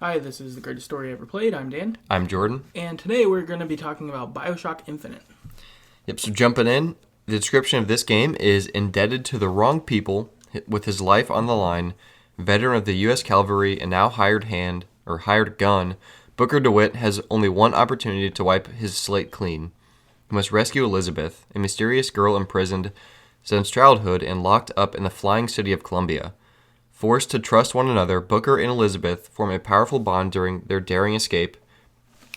Hi, this is The Greatest Story Ever Played. I'm Dan. I'm Jordan. And today we're going to be talking about BioShock Infinite. Yep, so jumping in, the description of this game is indebted to the wrong people with his life on the line, veteran of the U.S. Cavalry and now hired gun, Booker DeWitt has only one opportunity to wipe his slate clean. He must rescue Elizabeth, a mysterious girl imprisoned since childhood and locked up in the flying city of Columbia. Forced to trust one another, Booker and Elizabeth form a powerful bond during their daring escape.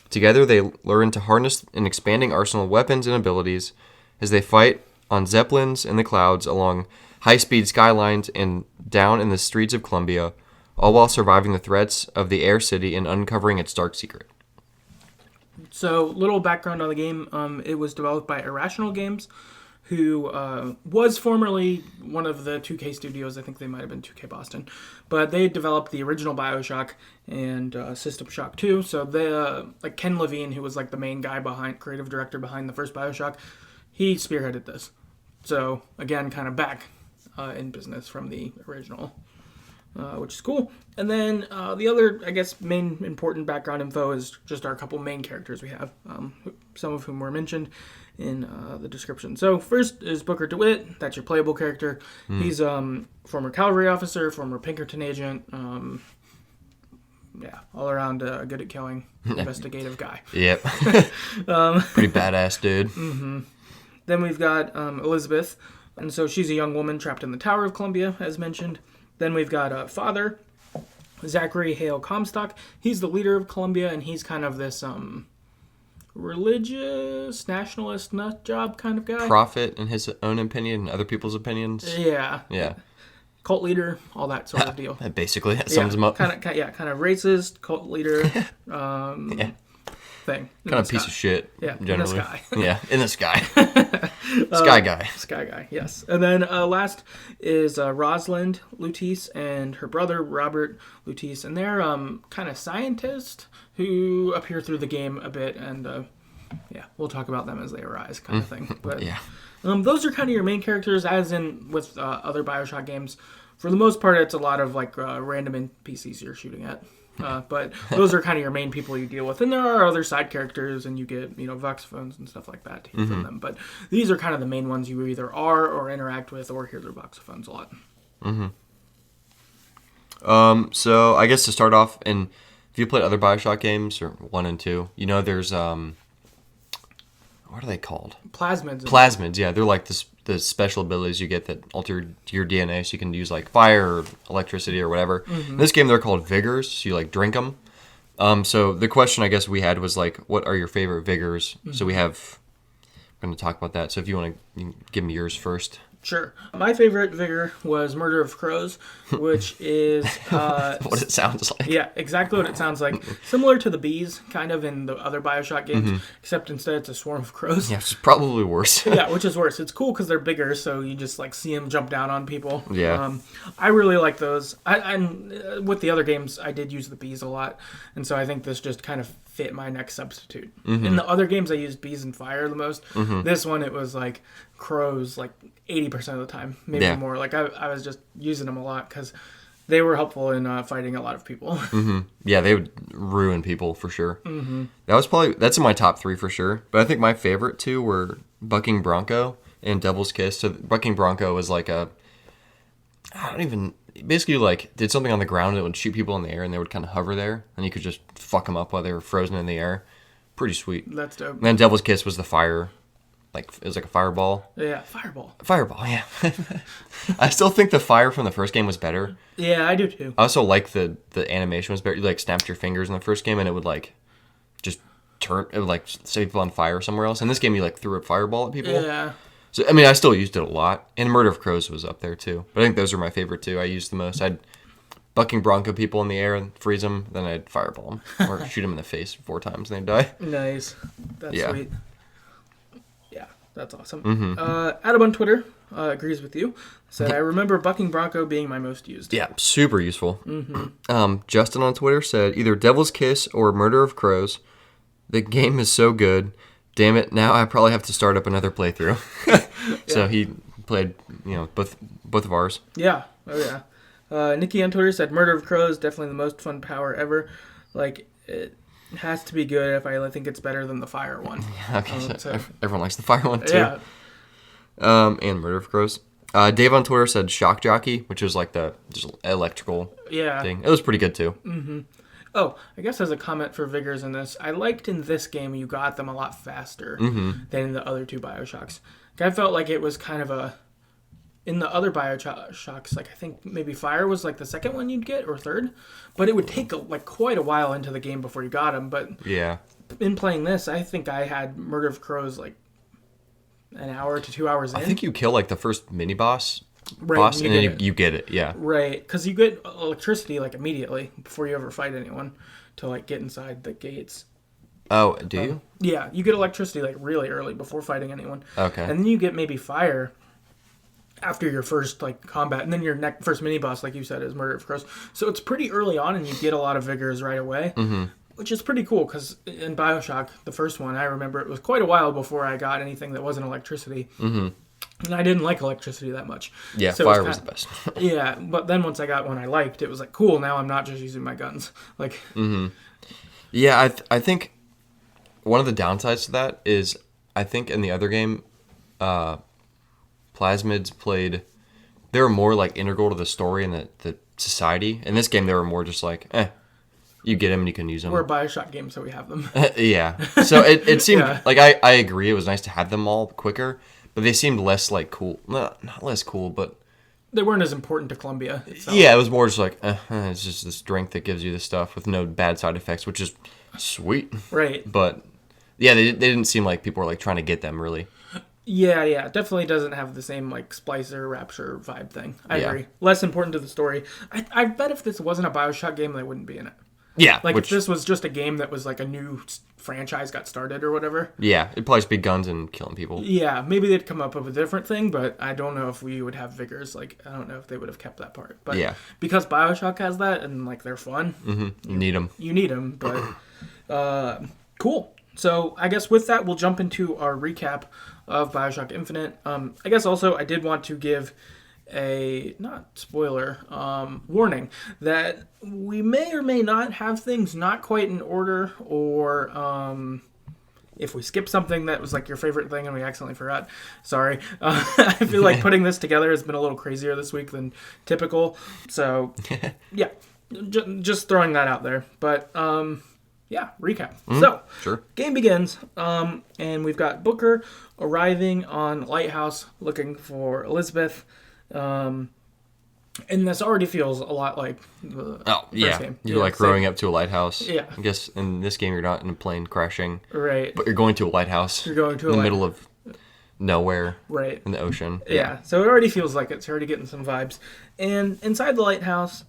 Together, they learn to harness an expanding arsenal of weapons and abilities as they fight on zeppelins in the clouds, along high-speed skylines, and down in the streets of Columbia, all while surviving the threats of the Air City and uncovering its dark secret. So, little background on the game. It was developed by Irrational Games, who was formerly one of the 2K studios. I think they might have been 2K Boston. But they developed the original BioShock and System Shock 2. So they, Ken Levine, who was like the main guy creative director behind the first BioShock, he spearheaded this. So again, kind of back in business from the original, which is cool. And then the other, I guess, main important background info is just our couple main characters we have, some of whom were mentioned in the description. So first is Booker DeWitt. That's your playable character. He's former cavalry officer, former Pinkerton agent. All around good at killing, investigative guy. Yep. Pretty badass dude. Mm-hmm. Then we've got Elizabeth. And so she's a young woman trapped in the Tower of Columbia, as mentioned. Then we've got Father, Zachary Hale Comstock. He's the leader of Columbia, and he's kind of this religious, nationalist nut job kind of guy. Prophet in his own opinion and other people's opinions. Yeah. Yeah. Cult leader, all that sort of deal. Basically, that sums him up. Kind of racist, cult leader thing. Kind of piece of shit, generally. In the sky. Yeah, in the sky. Sky guy. Sky guy, yes. And then last is Rosalind Lutece and her brother, Robert Lutece. And they're kind of scientists who appear through the game a bit. And, we'll talk about them as they arise kind of thing. But those are kind of your main characters, as in with other BioShock games. For the most part, it's a lot of random NPCs you're shooting at. But those are kind of your main people you deal with. And there are other side characters, and you get, voxophones and stuff like that from them. But these are kind of the main ones you either are or interact with or hear their voxophones a lot. So I guess to start off, and if you played other BioShock games, or 1 and 2, there's, what are they called? Plasmids. Plasmids, yeah. They're like the special abilities you get that alter your DNA, so you can use fire or electricity or whatever. In this game, they're called vigors, so you drink them. So the question I guess we had was what are your favorite vigors? So we're going to talk about that. So if you want to give me yours first. Sure. My favorite vigor was Murder of Crows, which is... what it sounds like. Yeah, exactly what it sounds like. Similar to the bees, kind of, in the other BioShock games, except instead it's a swarm of crows. Yeah, it's probably worse. Yeah, which is worse. It's cool because they're bigger, so you just, see them jump down on people. Yeah. I really like those. With the other games, I did use the bees a lot, and so I think this just kind of fit my next substitute. In the other games, I used bees and fire the most. This one, it was, crows, 80% of the time, maybe more. I was just using them a lot because they were helpful in fighting a lot of people. Yeah, they would ruin people for sure. That's in my top 3 for sure. But I think my favorite 2 were Bucking Bronco and Devil's Kiss. So Bucking Bronco was basically did something on the ground and it would shoot people in the air and they would kind of hover there and you could just fuck them up while they were frozen in the air. Pretty sweet. That's dope. And then Devil's Kiss was the fire. It was a fireball. Yeah, fireball. Fireball, yeah. I still think the fire from the first game was better. Yeah, I do too. I also like the animation was better. You snapped your fingers in the first game and it would just turn, it would set people on fire somewhere else. In this game you threw a fireball at people. Yeah. So I still used it a lot. And Murder of Crows was up there too. But I think those are my favorite 2 I used the most. I'd Bucking Bronco people in the air and freeze them, then I'd fireball them or shoot them in the face 4 times and they'd die. Nice. That's sweet. That's awesome. Mm-hmm. Adam on Twitter agrees with you. Said, I remember Bucking Bronco being my most used. Yeah, super useful. Mm-hmm. Justin on Twitter said, either Devil's Kiss or Murder of Crows. The game is so good. Damn it, now I probably have to start up another playthrough. So he played, both of ours. Yeah. Oh, yeah. Nikki on Twitter said, Murder of Crows, definitely the most fun power ever. Like, it has to be good if I think it's better than the fire one. Okay, so everyone likes the fire one too. Yeah. And Murder of Crows. Dave on Twitter said Shock Jockey, which is like the just electrical thing. It was pretty good too. Mm-hmm. Oh, I guess as a comment for Vigors in this, I liked in this game you got them a lot faster than in the other two BioShocks. I felt like it was kind of a... In the other BioShocks, like I think maybe Fire was like the second one you'd get or third, but it would take quite a while into the game before you got them. But yeah, in playing this, I think I had Murder of Crows like an hour to 2 hours in. I think you kill like the first mini boss, right, and then you get it. Yeah, right, because you get electricity like immediately before you ever fight anyone to like get inside the gates. Oh, do you? Yeah, you get electricity like really early before fighting anyone. Okay, and then you get maybe Fire after your first like combat, and then your first mini boss, like you said, is Murder of Crows. So it's pretty early on, and you get a lot of vigors right away, which is pretty cool. Because in BioShock, the first one, I remember it was quite a while before I got anything that wasn't electricity, and I didn't like electricity that much. Yeah, so fire was the best. Yeah, but then once I got one I liked, it was like cool. Now I'm not just using my guns. Like, yeah, I think one of the downsides to that is I think in the other game, Plasmids played, they were more like integral to the story and the society. In this game, they were more just like, you get them and you can use them. We're a BioShock game, so we have them. Yeah. So it seemed like I agree. It was nice to have them all quicker, but they seemed less like cool. Not less cool, but they weren't as important to Columbia itself. Yeah, it was more just like, it's just the strength that gives you the stuff with no bad side effects, which is sweet. Right. But yeah, they didn't seem like people were like trying to get them really. Yeah, it definitely doesn't have the same like Splicer Rapture vibe thing. I agree. Less important to the story. I bet if this wasn't a BioShock game, they wouldn't be in it. Yeah, like if this was just a game that was like a new franchise got started or whatever. Yeah, it'd probably just be guns and killing people. Yeah, maybe they'd come up with a different thing, but I don't know if we would have vigors. Like I don't know if they would have kept that part. But because BioShock has that and like they're fun, you need them. You need them, but cool. So I guess with that, we'll jump into our recap of BioShock Infinite. I guess also I did want to give a, not spoiler, warning that we may or may not have things not quite in order, or if we skip something that was like your favorite thing and we accidentally forgot, sorry. I feel like putting this together has been a little crazier this week than typical. So yeah, just throwing that out there. But yeah, recap. So, game begins, and we've got Booker arriving on Lighthouse looking for Elizabeth, and this already feels a lot like the first game. You're like rowing up to a lighthouse. Yeah. I guess in this game you're not in a plane crashing. Right. But you're going to a lighthouse. You're going to in the middle of nowhere. Right. In the ocean. Yeah. So it already feels like it's already getting some vibes. And inside the lighthouse,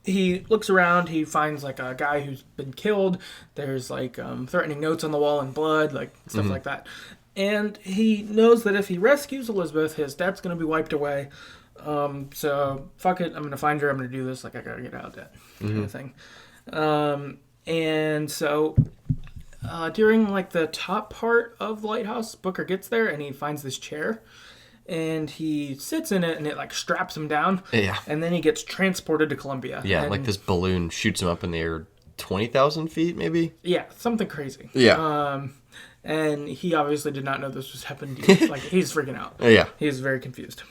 he looks around, he finds like a guy who's been killed. There's like threatening notes on the wall and blood, like stuff like that. And he knows that if he rescues Elizabeth, his debt's going to be wiped away. So fuck it, I'm going to find her, I'm going to do this, like I got to get out of debt kind of thing. And so during like the top part of the lighthouse, Booker gets there and he finds this chair. And he sits in it, and it, like, straps him down. Yeah. And then he gets transported to Columbia. Yeah, and, like this balloon shoots him up in the air 20,000 feet, maybe? Yeah, something crazy. Yeah. And he obviously did not know this was happening. Like, he's freaking out. Yeah. He's very confused.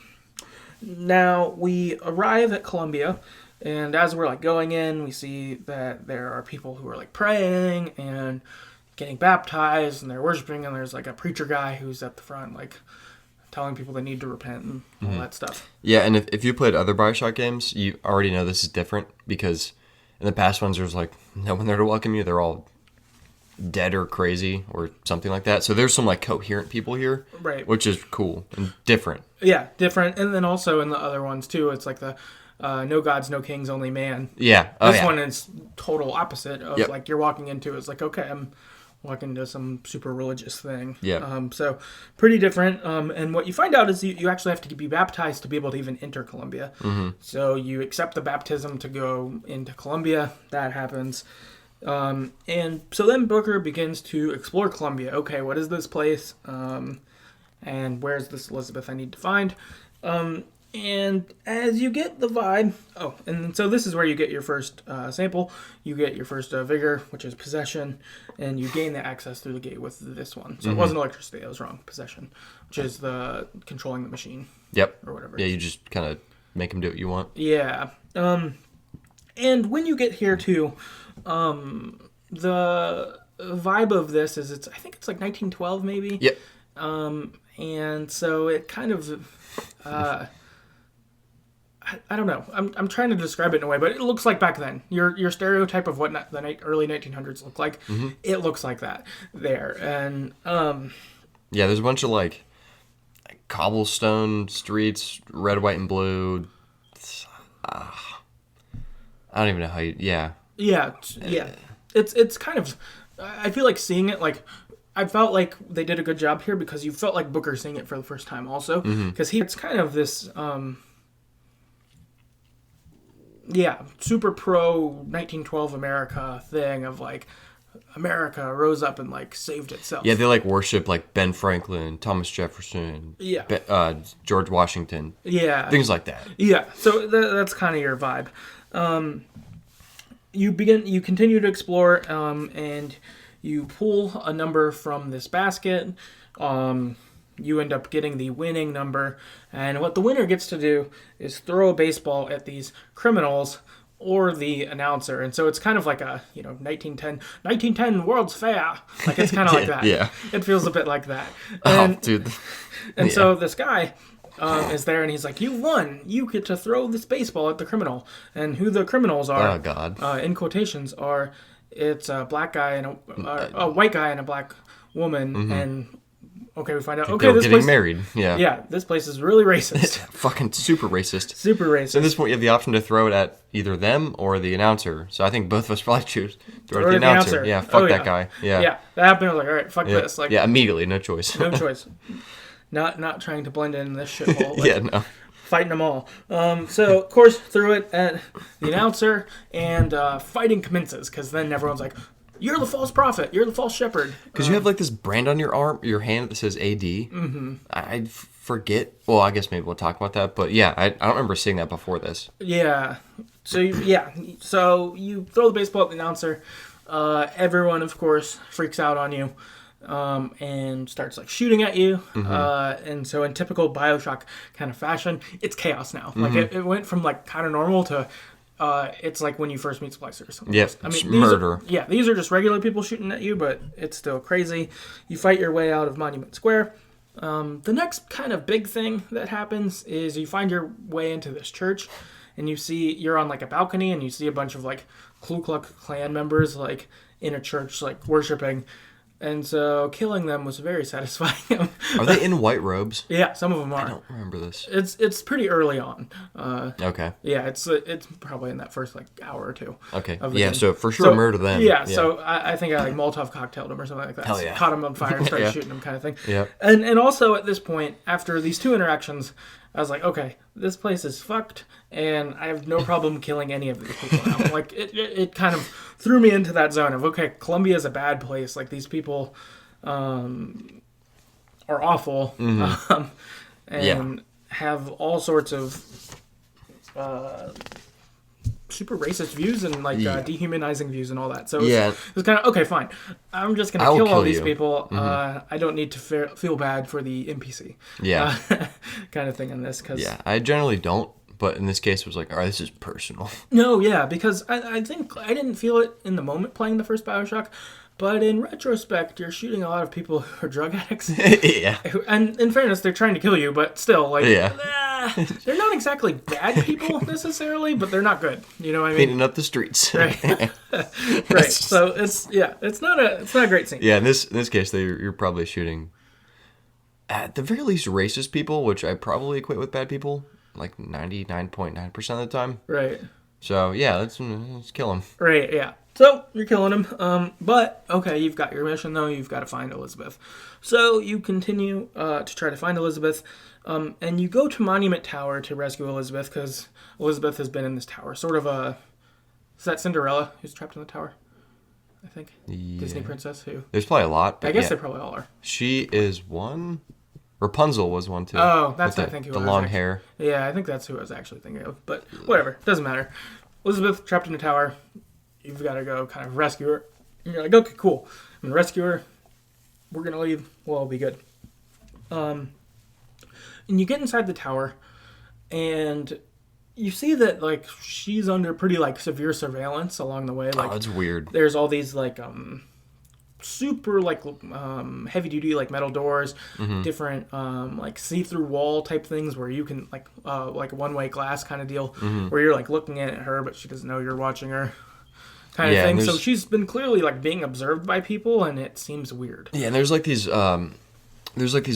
Now, we arrive at Columbia, and as we're, like, going in, we see that there are people who are, like, praying and getting baptized, and they're worshiping, and there's, like, a preacher guy who's at the front, like, telling people they need to repent and all that stuff. Yeah, and if you played other BioShock games, you already know this is different because in the past ones there's like no one there to welcome you. They're all dead or crazy or something like that. So there's some like coherent people here, right? Which is cool and different. Yeah, different. And then also in the other ones too, it's like the no gods, no kings, only man. Yeah. This one is total opposite of like you're walking into. It's like, okay, I'm walking into some super religious thing. Yeah. So pretty different. And what you find out is you actually have to be baptized to be able to even enter Columbia. So you accept the baptism to go into Columbia. That happens. And so then Booker begins to explore Columbia. Okay, what is this place? And where's this Elizabeth I need to find? And as you get the vibe, and so this is where you get your first sample. You get your first vigor, which is possession, and you gain the access through the gate with this one. So it wasn't electricity, I was wrong. Possession, which is the controlling the machine. Yep. Or whatever. Yeah, you just kind of make them do what you want. Yeah. And when you get here too, the vibe of this is I think it's like 1912 maybe. Yep. And so it kind of, I don't know. I'm trying to describe it in a way, but it looks like back then. Your stereotype of what the early 1900s looked like, it looks like that there. And yeah, there's a bunch of like cobblestone streets, red, white, and blue. I don't even know how you. Yeah. Yeah. It's kind of. I feel like seeing it like. I felt like they did a good job here because you felt like Booker seeing it for the first time also. Because it's kind of this, super pro 1912 America thing of like, America rose up and like saved itself. Yeah, they like worship like Ben Franklin, Thomas Jefferson, George Washington. Yeah. Things like that. Yeah, so that's kind of your vibe. You continue to explore, and you pull a number from this basket. You end up getting the winning number. And what the winner gets to do is throw a baseball at these criminals or the announcer. And so it's kind of like a, 1910 World's Fair. Like, it's kind of like that. Yeah. It feels a bit like that. And, dude. And so this guy is there, and he's like, "You won. You get to throw this baseball at the criminal." And who the criminals are, oh, God. In quotations, are... It's a black guy and a white guy and a black woman, and we find out. Okay, they're this getting place, married. Yeah, yeah, this place is really racist. Fucking super racist. Super racist. So at this point, you have the option to throw it at either them or the announcer. So I think both of us probably choose throw it at the announcer. Yeah, fuck that guy. Yeah, yeah, that happened. I was like, all right, fuck this. Like, yeah, immediately, no choice. No choice. Not trying to blend in this shithole. Like, yeah, no. Fighting them all. So, of course, threw it at the announcer, and fighting commences because then everyone's like, "You're the false prophet. You're the false shepherd." Because you have like this brand on your hand that says AD. Mm-hmm. I forget. Well, I guess maybe we'll talk about that. But yeah, I don't remember seeing that before this. Yeah. So you throw the baseball at the announcer. Everyone, of course, freaks out on you. And starts like shooting at you. And so in typical BioShock kind of fashion, it's chaos now. Like it went from like kind of normal to it's like when you first meet splicers. Yes, I mean, murder. These are just regular people shooting at you, but it's still crazy. You fight your way out of Monument Square. The next kind of big thing that happens is you find your way into this church, and you're on like a balcony, and you see a bunch of like Ku Klux Klan members like in a church like worshiping. And so killing them was very satisfying. Are they in white robes? Yeah, some of them are. I don't remember this. It's pretty early on. Okay. Yeah, it's probably in that first like hour or two. Okay. Of the yeah, game. So for sure murder them. Yeah, so I think I like Molotov cocktailed them or something like that. Hell yeah. Caught them on fire and started shooting them kind of thing. Yeah. And also at this point, after these two interactions, I was like, okay, this place is fucked, and I have no problem killing any of these people now. Like, it kind of threw me into that zone of, okay, Columbia's a bad place. Like, these people are awful and have all sorts of super racist views and like dehumanizing views and all that. So it was kind of, okay, fine. I'm just going to kill all these people. I don't need to feel bad for the NPC. Yeah. Kind of thing in this. Cause, yeah, I generally don't. But in this case, it was like, all right, this is personal. No, yeah, because I think I didn't feel it in the moment playing the first BioShock. But in retrospect, you're shooting a lot of people who are drug addicts. Yeah. And in fairness, they're trying to kill you, but still, like, they're not exactly bad people necessarily, but they're not good. You know what I mean? Cleaning up the streets. Right. Right. So it's not a great scene. Yeah. In this case, you're probably shooting at the very least racist people, which I probably equate with bad people, like 99.9% of the time. Right. So yeah, let's kill them. Right. Yeah. So, you're killing him. But, okay, you've got your mission, though. You've got to find Elizabeth. So, you continue to try to find Elizabeth. And you go to Monument Tower to rescue Elizabeth, because Elizabeth has been in this tower. Sort of a... Is that Cinderella who's trapped in the tower? I think. Yeah. Disney princess who... There's probably a lot. But I guess they probably all are. She is one... Rapunzel was one too. Oh, that's with I think who the I was long actually- hair. Yeah, I think that's who I was actually thinking of. But whatever, doesn't matter. Elizabeth trapped in a tower. You've got to go kind of rescue her. And you're like, okay, cool. I'm gonna rescue her. We're gonna leave. We'll all be good. And you get inside the tower, and you see that like she's under pretty like severe surveillance along the way. Like, Oh, it's weird. there's all these like super like heavy duty like metal doors, different like see-through wall type things where you can like a one-way glass kind of deal where you're like looking at her but she doesn't know you're watching her kind of thing. So she's been clearly like being observed by people, and it seems weird. Yeah, and there's like these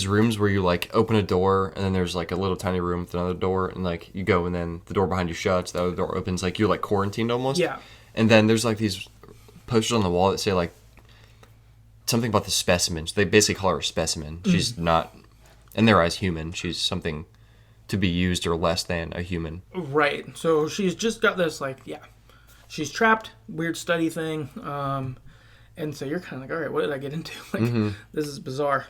rooms where you like open a door, and then there's like a little tiny room with another door, and like you go, and then the door behind you shuts, the other door opens, like you're like quarantined almost. Yeah. And then there's like these posters on the wall that say like something about the specimen. So they basically call her a specimen. She's not, in their eyes, human. She's something to be used or less than a human. Right. So she's just got this like, she's trapped, weird study thing. And so you're kind of like, all right, what did I get into? Like, this is bizarre.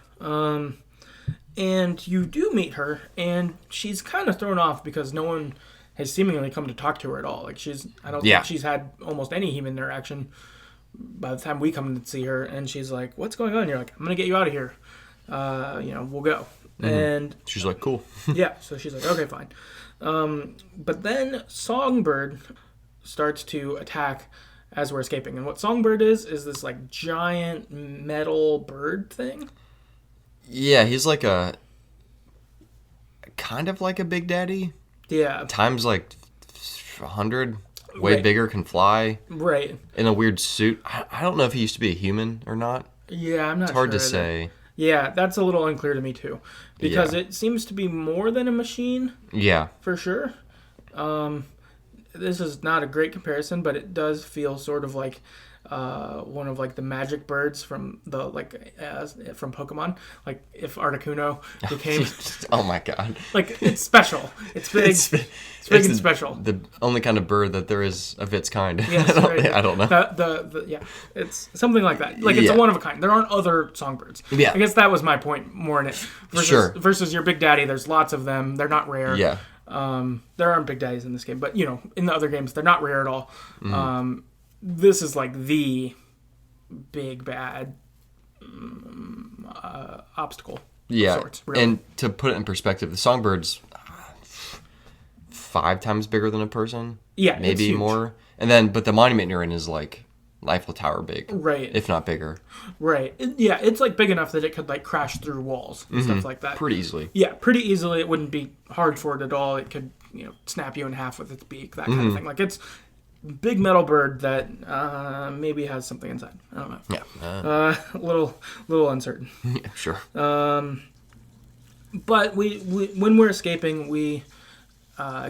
And you do meet her, and she's kind of thrown off because no one has seemingly come to talk to her at all. Like, I don't think she's had almost any human interaction by the time we come to see her. And she's like, what's going on? And you're like, I'm going to get you out of here. We'll go. And she's like, cool. yeah, so she's like, okay, fine. But then Songbird starts to attack as we're escaping. And what Songbird is this like giant metal bird thing. Yeah, he's like kind of like a Big Daddy. Yeah. Times like 100. Way Right. bigger, can fly. Right. In a weird suit. I don't know if he used to be a human or not. Yeah, I'm not It's hard sure to either. say. Yeah, that's a little unclear to me too. Because Yeah. it seems to be more than a machine, Yeah. for sure. This is not a great comparison, but it does feel sort of like one of like the magic birds from the from Pokemon. Like if Articuno became Oh my god. like it's special. It's big. It's big and special. The only kind of bird that there is of its kind. Yes, right. I don't know. Yeah, it's something like that. Like it's a one of a kind. There aren't other songbirds. Yeah. I guess that was my point more in it. Versus your Big Daddy, there's lots of them. They're not rare. Yeah. There aren't Big Daddies in this game, but in the other games, they're not rare at all. This is like the big bad obstacle. Yeah. Of sorts, really. And to put it in perspective, the songbird's 5 times bigger than a person. Yeah, it's maybe huge. more. And then, but the monument you're in is like Eiffel Tower big, Right. if not bigger. Right. It's like big enough that it could like crash through walls and stuff like that. Pretty easily. Yeah, pretty easily. It wouldn't be hard for it at all. It could, snap you in half with its beak, that kind of thing. Like it's big metal bird that maybe has something inside. I don't know. Yeah. A little uncertain. Yeah, sure. But we when we're escaping, we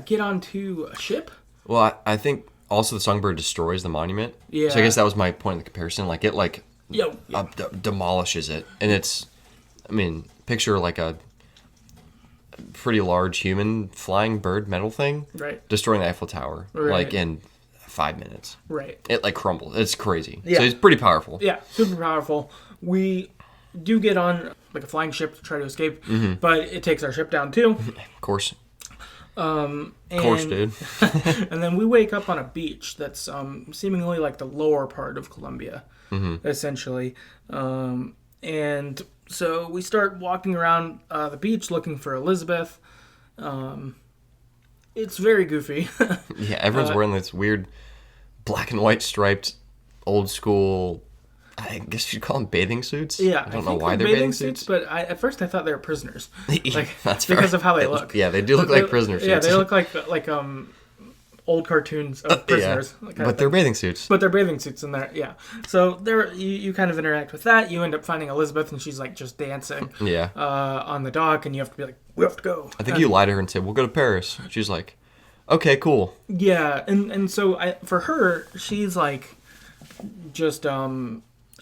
get onto a ship. Well, I think also the songbird destroys the monument. Yeah. So I guess that was my point in the comparison. Like it Yeah. demolishes it, and it's, I mean, picture like a pretty large human flying bird metal thing, Right. destroying the Eiffel Tower Right. like in 5 minutes. Right. It like crumbles. It's crazy. Yeah. So it's pretty powerful. Yeah, super powerful. We do get on like a flying ship to try to escape, but it takes our ship down too. Of course. Of course, dude. And then we wake up on a beach that's seemingly like the lower part of Colombia, essentially. And so we start walking around the beach looking for Elizabeth. It's very goofy. Yeah, everyone's wearing this weird black and white striped old school, I guess you'd call them bathing suits. Yeah, I don't know why they're bathing suits. But at first I thought they were prisoners. Like, That's because fair. of how they look. Yeah, they do look like prisoner suits. Yeah, they look like old cartoons of prisoners. Yeah. Kind of But they're thing. bathing suits. But they're bathing suits in there, yeah. So there, you kind of interact with that. You end up finding Elizabeth, and she's like just dancing Yeah. on the dock, and you have to be like, we have to go. I think you lie to her and say, we'll go to Paris. She's like, okay, cool. Yeah, and so for her, she's like just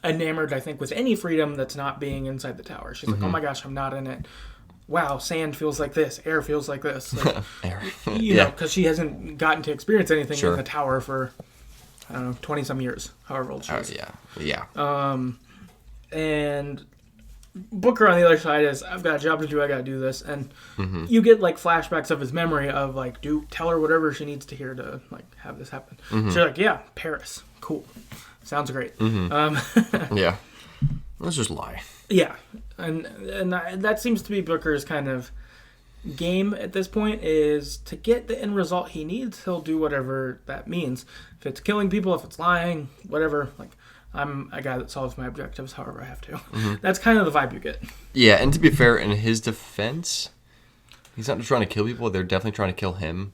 enamored, I think, with any freedom that's not being inside the tower. She's like, oh my gosh, I'm not in it. Wow, sand feels like this. Air feels like this. Like, you know, because she hasn't gotten to experience anything in the tower for, I don't know, 20-some years, however old she is. Yeah. And Booker on the other side is, I've got a job to do, I gotta do this. And you get like flashbacks of his memory of like, tell her whatever she needs to hear to like have this happen. So you're like, yeah, Paris. Cool. Sounds great. Yeah. Let's just lie. Yeah. And that seems to be Booker's kind of game at this point, is to get the end result he needs, he'll do whatever that means. If it's killing people, if it's lying, whatever, like, I'm a guy that solves my objectives however I have to. That's kind of the vibe you get. Yeah, and to be fair, in his defense, he's not trying to kill people. They're definitely trying to kill him.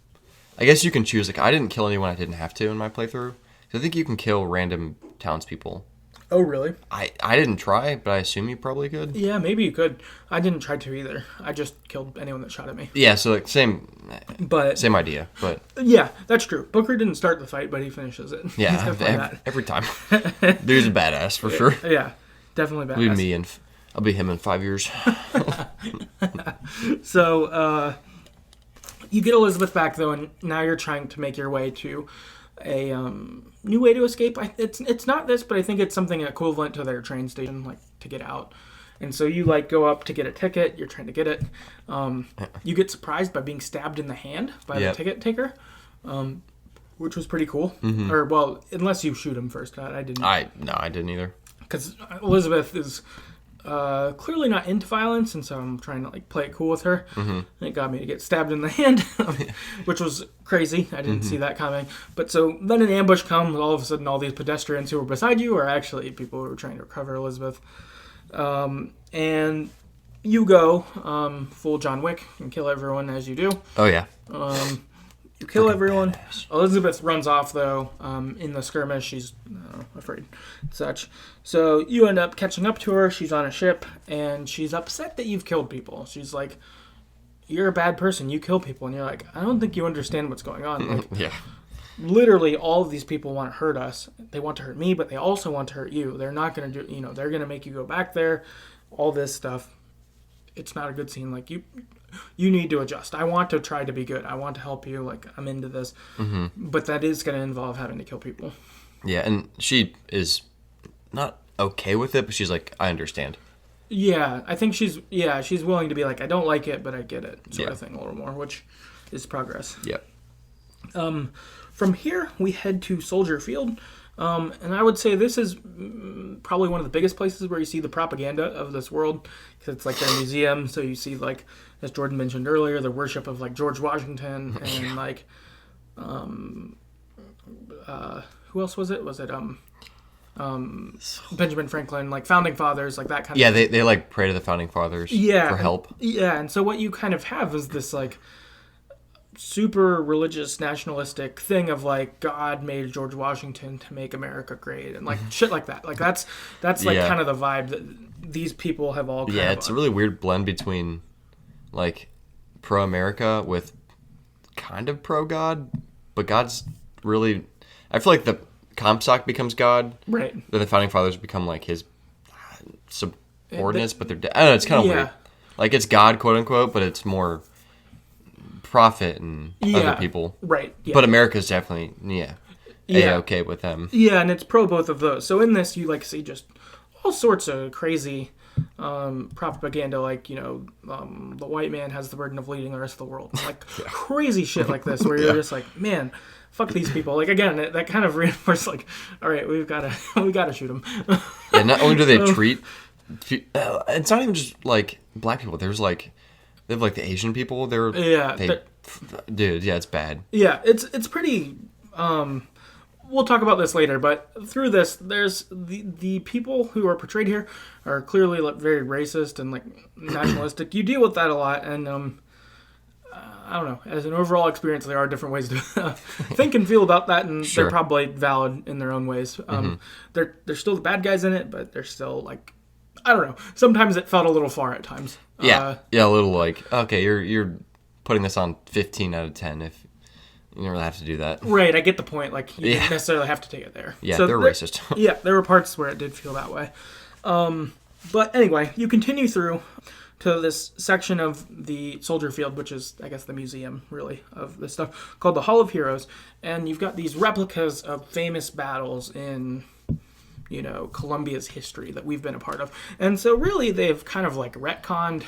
I guess you can choose. Like, I didn't kill anyone I didn't have to in my playthrough. So I think you can kill random townspeople. Oh, really? I didn't try, but I assume you probably could. Yeah, maybe you could. I didn't try to either. I just killed anyone that shot at me. Yeah, so like same idea, but yeah, that's true. Booker didn't start the fight, but he finishes it. yeah, every time. Dude's a badass for sure. Yeah, definitely badass. Be me and I'll be him in 5 years. So you get Elizabeth back though, and now you're trying to make your way to a new way to escape. It's not this, but I think it's something equivalent to their train station, like to get out. And so you like go up to get a ticket. You're trying to get it. You get surprised by being stabbed in the hand by the ticket taker, which was pretty cool. Or well, unless you shoot him first. I didn't. I didn't either. Because Elizabeth is clearly not into violence, and so I'm trying to like play it cool with her. And it got me to get stabbed in the hand, which was crazy. I didn't see that coming. But so then an ambush comes. All of a sudden, all these pedestrians who were beside you are actually people who were trying to recover Elizabeth. And you go full John Wick and kill everyone as you do. Oh yeah. You kill everyone. Elizabeth runs off, though, in the skirmish. She's afraid and such. So you end up catching up to her. She's on a ship, and she's upset that you've killed people. She's like, you're a bad person. You kill people. And you're like, I don't think you understand what's going on. Like, yeah. Literally, all of these people want to hurt us. They want to hurt me, but they also want to hurt you. They're not going to do, they're going to make you go back there. All this stuff. It's not a good scene. Like, you need to adjust. I want to try to be good. I want to help you. Like, I'm into this. But that is going to involve having to kill people. Yeah, and she is not okay with it, but she's like, I understand. Yeah, I think she's willing to be like, I don't like it, but I get it, sort of thing a little more, which is progress. Yep. From here, we head to Soldier Field. And I would say this is probably one of the biggest places where you see the propaganda of this world, because it's like their museum. So you see, like, as Jordan mentioned earlier, the worship of like George Washington and like, who else was it? Was it Benjamin Franklin, like founding fathers, like that kind of. Yeah, they like pray to the founding fathers. For help. And so what you kind of have is this like super religious nationalistic thing of like God made George Washington to make America great and like shit like that. Like that's like kind of the vibe that these people have all kind of, it's a really weird blend between like pro America with kind of pro God, but God's really, I feel like the Comstock becomes God, right? Then the founding fathers become like his subordinates, but they're I don't know, it's kind of weird. Like it's God, quote unquote, but it's more profit and other people, right? But America's definitely okay with them. And it's pro both of those. So in this, you like see just all sorts of crazy propaganda, like the white man has the burden of leading the rest of the world, like crazy shit like this, where you're just like, man, fuck these people. Like again, that kind of reinforces like, all right, we gotta shoot them. Not only do they treat, it's not even just like black people. There's like. They have like the Asian people. Dude, it's bad. Yeah, it's pretty. We'll talk about this later, but through this, there's the people who are portrayed here are clearly like very racist and like nationalistic. You deal with that a lot, and I don't know. As an overall experience, there are different ways to think and feel about that, and they're probably valid in their own ways. They're still the bad guys in it, but they're still like. I don't know. Sometimes it felt a little far at times. A little like, okay, you're putting this on 15 out of 10 if you don't really have to do that. Right, I get the point. Like, you didn't necessarily have to take it there. Yeah, so they're racist. There were parts where it did feel that way. But anyway, you continue through to this section of the Soldier Field, which is, I guess, the museum, really, of this stuff, called the Hall of Heroes. And you've got these replicas of famous battles in... Columbia's history that we've been a part of. And so really they've kind of like retconned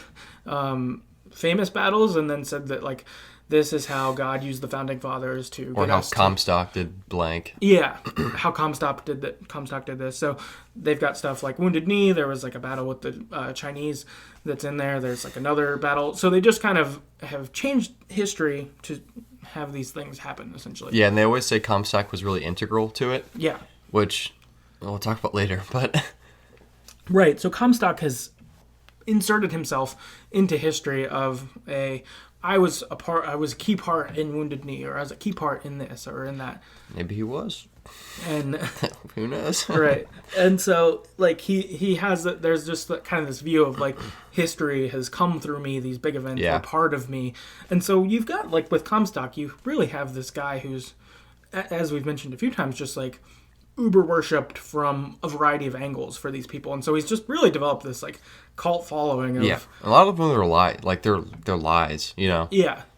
famous battles and then said that like this is how God used the founding fathers to Or get how us to... Comstock did blank. Yeah, how Comstock did that. Comstock did this. So they've got stuff like Wounded Knee. There was like a battle with the Chinese that's in there. There's like another battle. So they just kind of have changed history to have these things happen, essentially. Yeah, and they always say Comstock was really integral to it. Yeah. Which we'll talk about later, but... Right, so Comstock has inserted himself into history of I was a key part in Wounded Knee, or I was a key part in this or in that. Maybe he was. And who knows? Right. And so like he has that, there's just kind of this view of like history has come through me, these big events are part of me. And so you've got like with Comstock, you really have this guy who's, as we've mentioned a few times, just like uber worshipped from a variety of angles for these people. And so he's just really developed this like cult following of... Yeah, a lot of them are they're lies, Yeah,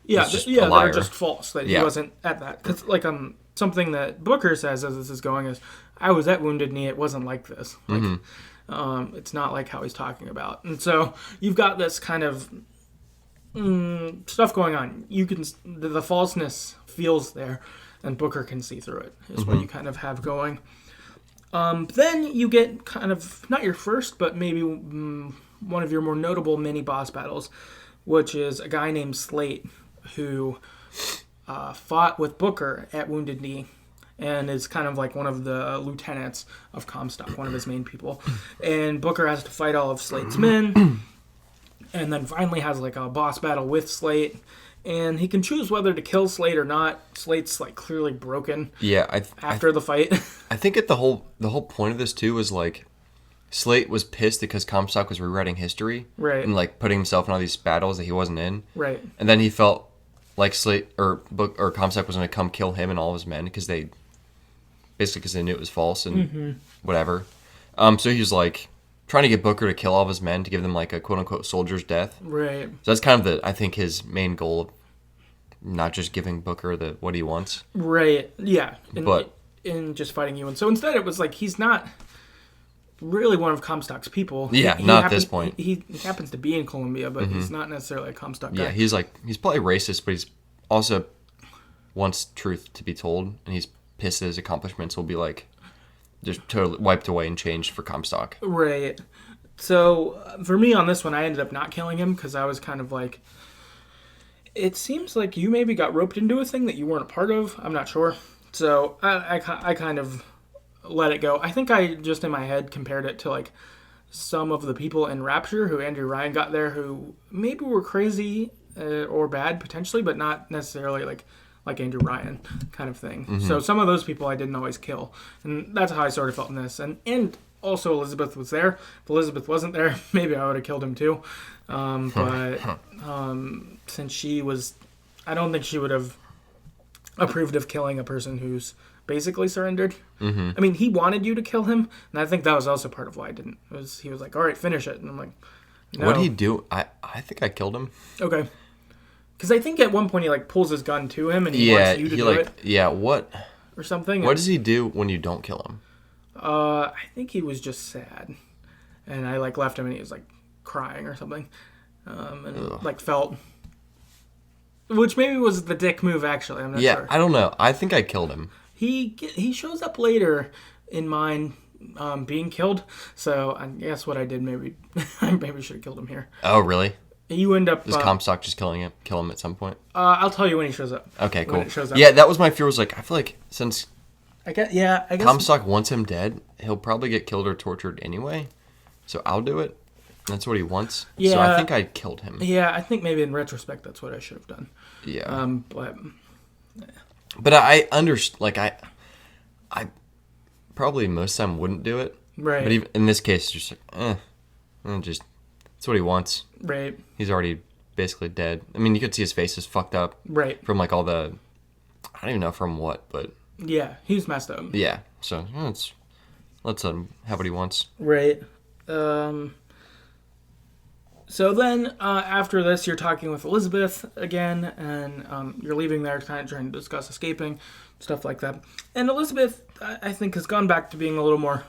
they're just false, that he wasn't at that. Because like something that Booker says as this is going is, I was at Wounded Knee, it wasn't like this. Like, it's not like how he's talking about. And so you've got this kind of stuff going on. You can... The falseness feels there, and Booker can see through it, is what you kind of have going. Then you get kind of, not your first, but maybe one of your more notable mini-boss battles, which is a guy named Slate, who fought with Booker at Wounded Knee, and is kind of like one of the lieutenants of Comstock, one of his main people. And Booker has to fight all of Slate's men, and then finally has like a boss battle with Slate. And he can choose whether to kill Slate or not. Slate's like clearly broken. Yeah, after the fight. I think the whole point of this too was like Slate was pissed because Comstock was rewriting history, right, and like putting himself in all these battles that he wasn't in, right. And then he felt like Slate or Comstock was going to come kill him and all of his men because they knew it was false and whatever. So he was like trying to get Booker to kill all of his men to give them like a quote unquote soldier's death. Right. So that's kind of I think his main goal of not just giving Booker what he wants. Right. Yeah. But in just fighting you. And so instead it was like he's not really one of Comstock's people. Yeah, not at this point. He happens to be in Columbia, but he's not necessarily a Comstock guy. Yeah, he's probably racist, but he's also wants truth to be told, and he's pissed that his accomplishments will be like just totally wiped away and changed for Comstock. Right. So for me on this one, I ended up not killing him because I was kind of like, it seems like you maybe got roped into a thing that you weren't a part of. I'm not sure. So I kind of let it go. I think I just in my head compared it to like some of the people in Rapture who Andrew Ryan got there who maybe were crazy or bad potentially, but not necessarily like Andrew Ryan kind of thing. So some of those people I didn't always kill. And that's how I sort of felt in this. And also Elizabeth was there. If Elizabeth wasn't there, maybe I would have killed him too. But since she was... I don't think she would have approved of killing a person who's basically surrendered. I mean, he wanted you to kill him, and I think that was also part of why I didn't. He was like, all right, finish it. And I'm like, no. What did he do? I think I killed him. Okay. Because I think at one point he like pulls his gun to him and he wants you to do it. Yeah, what? Or something. What does he do when you don't kill him? I think he was just sad. And I like left him and he was like crying or something. And like felt... Which maybe was the dick move actually, I'm not sure. Yeah, I don't know. I think I killed him. He shows up later in mine being killed. So I guess what I did maybe I maybe should have killed him here. Oh, really? You end up... Does Comstock just kill him at some point? I'll tell you when he shows up. Okay, cool. When it shows up. Yeah, that was my fear. Was like, I feel like since I guess Comstock wants him dead, he'll probably get killed or tortured anyway. So I'll do it. That's what he wants. Yeah. So I think I killed him. Yeah, I think maybe in retrospect that's what I should have done. Yeah. But I understand. Like I probably most of the time wouldn't do it. Right. But even in this case, it's just like, just that's what he wants. Right. He's already basically dead. I mean, you could see his face is fucked up. Right. From like all the, I don't even know from what, but. Yeah, he's messed up. Yeah. So let's let him have what he wants. Right. So then, after this, you're talking with Elizabeth again, and you're leaving there, kind of trying to discuss escaping, stuff like that. And Elizabeth, I think, has gone back to being a little more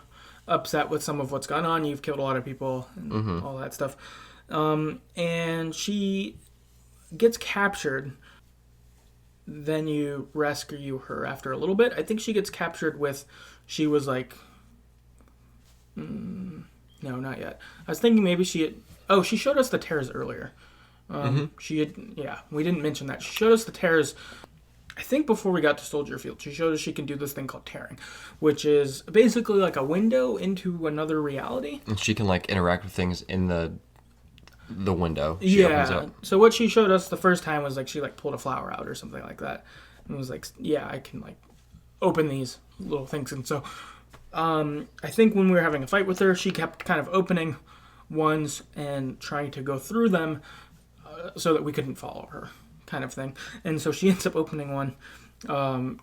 upset with some of what's gone on. You've killed a lot of people and all that stuff. And she gets captured. Then you rescue her after a little bit. I think she gets captured with... She was like... no, not yet. I was thinking maybe she had... Oh, she showed us the tears earlier. She had... Yeah, we didn't mention that. She showed us the tears... I think before we got to Soldier Field, she showed us she can do this thing called tearing, which is basically like a window into another reality. And she can like interact with things in the window. She opens up. So what she showed us the first time was like she like pulled a flower out or something like that, and was like, yeah, I can like open these little things. And so I think when we were having a fight with her, she kept kind of opening ones and trying to go through them so that we couldn't follow her. Kind of thing. And so she ends up opening one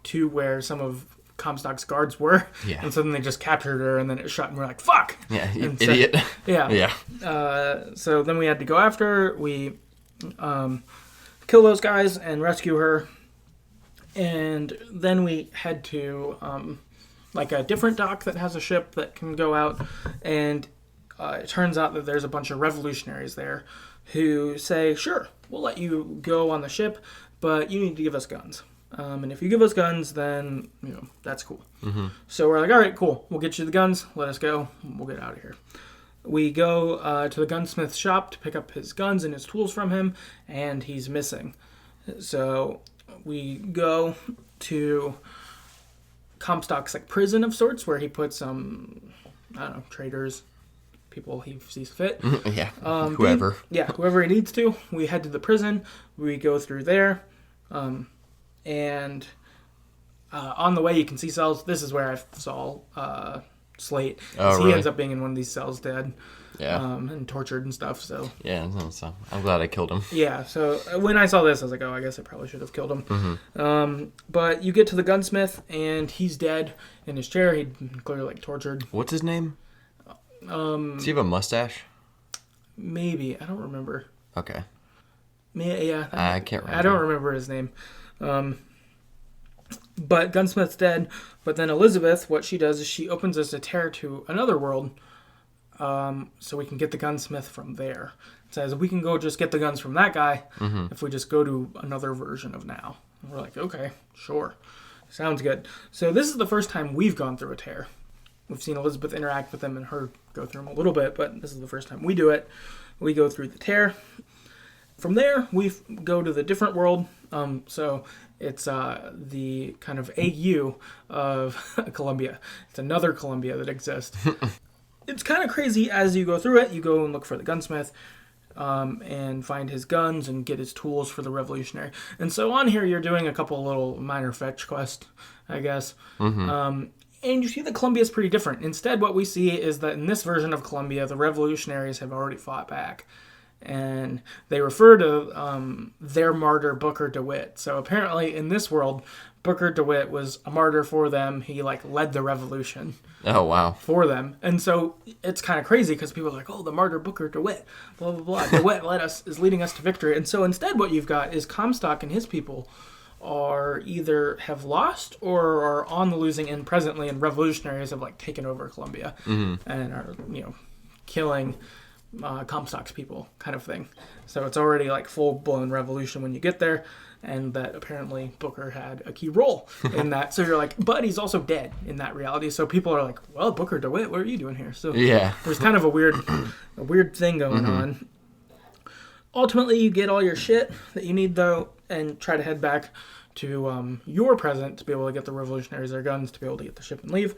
to where some of Comstock's guards were. Yeah. And so then they just captured her and then it shut and we're like, fuck! Yeah, you idiot. Yeah. Yeah. So then we had to go after her. We kill those guys and rescue her. And then we head to like a different dock that has a ship that can go out. And it turns out that there's a bunch of revolutionaries there who say, sure, we'll let you go on the ship, but you need to give us guns. And if you give us guns, then, that's cool. So we're like, all right, cool. We'll get you the guns. Let us go. We'll get out of here. We go to the gunsmith's shop to pick up his guns and his tools from him, and he's missing. So we go to Comstock's like prison of sorts, where he puts some, traitors, people he sees fit. Whoever. Whoever he needs to. We head to the prison. We go through there. And on the way you can see cells. This is where I saw Slate. He ends up being in one of these cells dead. Yeah. And tortured and stuff. So yeah, so I'm glad I killed him. Yeah, so when I saw this, I was like, oh, I guess I probably should have killed him. But you get to the gunsmith, and he's dead in his chair. He'd clearly like tortured. What's his name? Does he have a mustache? Maybe. I don't remember. Okay. Yeah. I can't remember. I don't remember his name. But Gunsmith's dead. But then Elizabeth, what she does is she opens us a tear to another world so we can get the gunsmith from there. It says we can go just get the guns from that guy if we just go to another version of now. And we're like, okay, sure. Sounds good. So this is the first time we've gone through a tear. We've seen Elizabeth interact with them and her go through them a little bit, but this is the first time we do it. We go through the tear. From there, we go to the different world. So it's the kind of AU of Columbia. It's another Columbia that exists. It's kind of crazy as you go through it. You go and look for the gunsmith and find his guns and get his tools for the revolutionary. And so on here, you're doing a couple little minor fetch quests, I guess. And you see that Columbia is pretty different. Instead, what we see is that in this version of Columbia, the revolutionaries have already fought back. And they refer to their martyr, Booker DeWitt. So apparently in this world, Booker DeWitt was a martyr for them. He led the revolution. Oh, wow. For them. And so it's kind of crazy because people are like, oh, the martyr Booker DeWitt, blah, blah, blah. DeWitt is leading us to victory. And so instead what you've got is Comstock and his people are either have lost or are on the losing end presently, and revolutionaries have taken over Columbia and are killing Comstock's people, kind of thing. So it's already full blown revolution when you get there, and that apparently Booker had a key role in that. So you're like, but he's also dead in that reality. So people are like, well, Booker DeWitt, what are you doing here? So yeah, there's kind of a weird thing going on. Ultimately, you get all your shit that you need though, and try to head back to your present to be able to get the revolutionaries their guns to be able to get the ship and leave.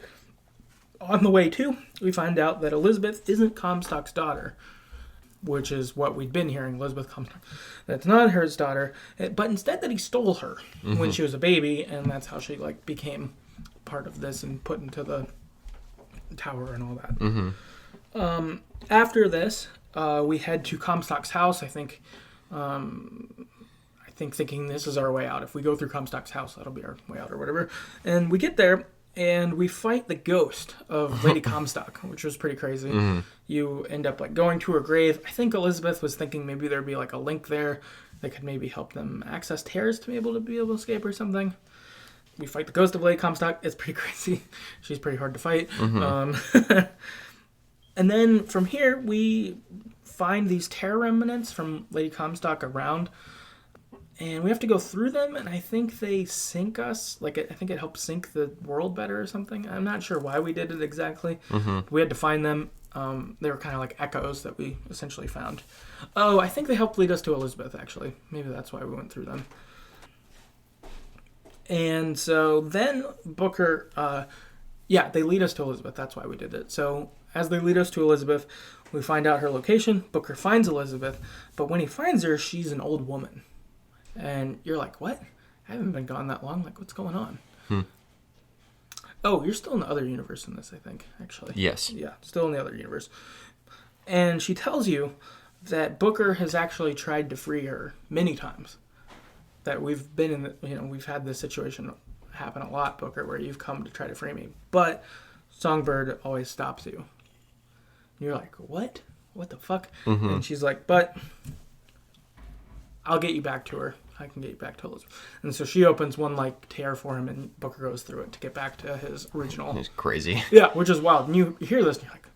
On the way too, we find out that Elizabeth isn't Comstock's daughter, which is what we'd been hearing, Elizabeth Comstock. That's not her daughter, but instead that he stole her when she was a baby, and that's how she became part of this and put into the tower and all that. After this, we head to Comstock's house. I think thinking this is our way out. If we go through Comstock's house, that'll be our way out or whatever. And we get there, and we fight the ghost of Lady Comstock, which was pretty crazy. You end up going to her grave. I think Elizabeth was thinking maybe there'd be a link there that could maybe help them access tears to be able to escape or something. we fight the ghost of Lady Comstock. It's pretty crazy. She's pretty hard to fight. And then from here, we find these terror remnants from Lady Comstock around. And we have to go through them, and I think they sink us. Like, I think it helps sink the world better or something. I'm not sure why we did it exactly. We had to find them. They were kind of like echoes that we essentially found. Oh, I think they helped lead us to Elizabeth, actually. Maybe that's why we went through them. And so then Booker... they lead us to Elizabeth. That's why we did it. So as they lead us to Elizabeth, we find out her location. Booker finds Elizabeth. But when he finds her, she's an old woman. And you're like, what? I haven't been gone that long. Like, what's going on? Oh, you're still in the other universe in this, I think, actually. Yes. Yeah, still in the other universe. And she tells you that Booker has actually tried to free her many times. That we've been in, we've had this situation happen a lot, Booker, where you've come to try to free me. But Songbird always stops you. And you're like, what? What the fuck? And she's like, but I'll get you back to her. I can get you back to Elizabeth. And so she opens one, like, tear for him, and Booker goes through it to get back to his original. It's crazy. Yeah, which is wild. And you hear this, and you're like,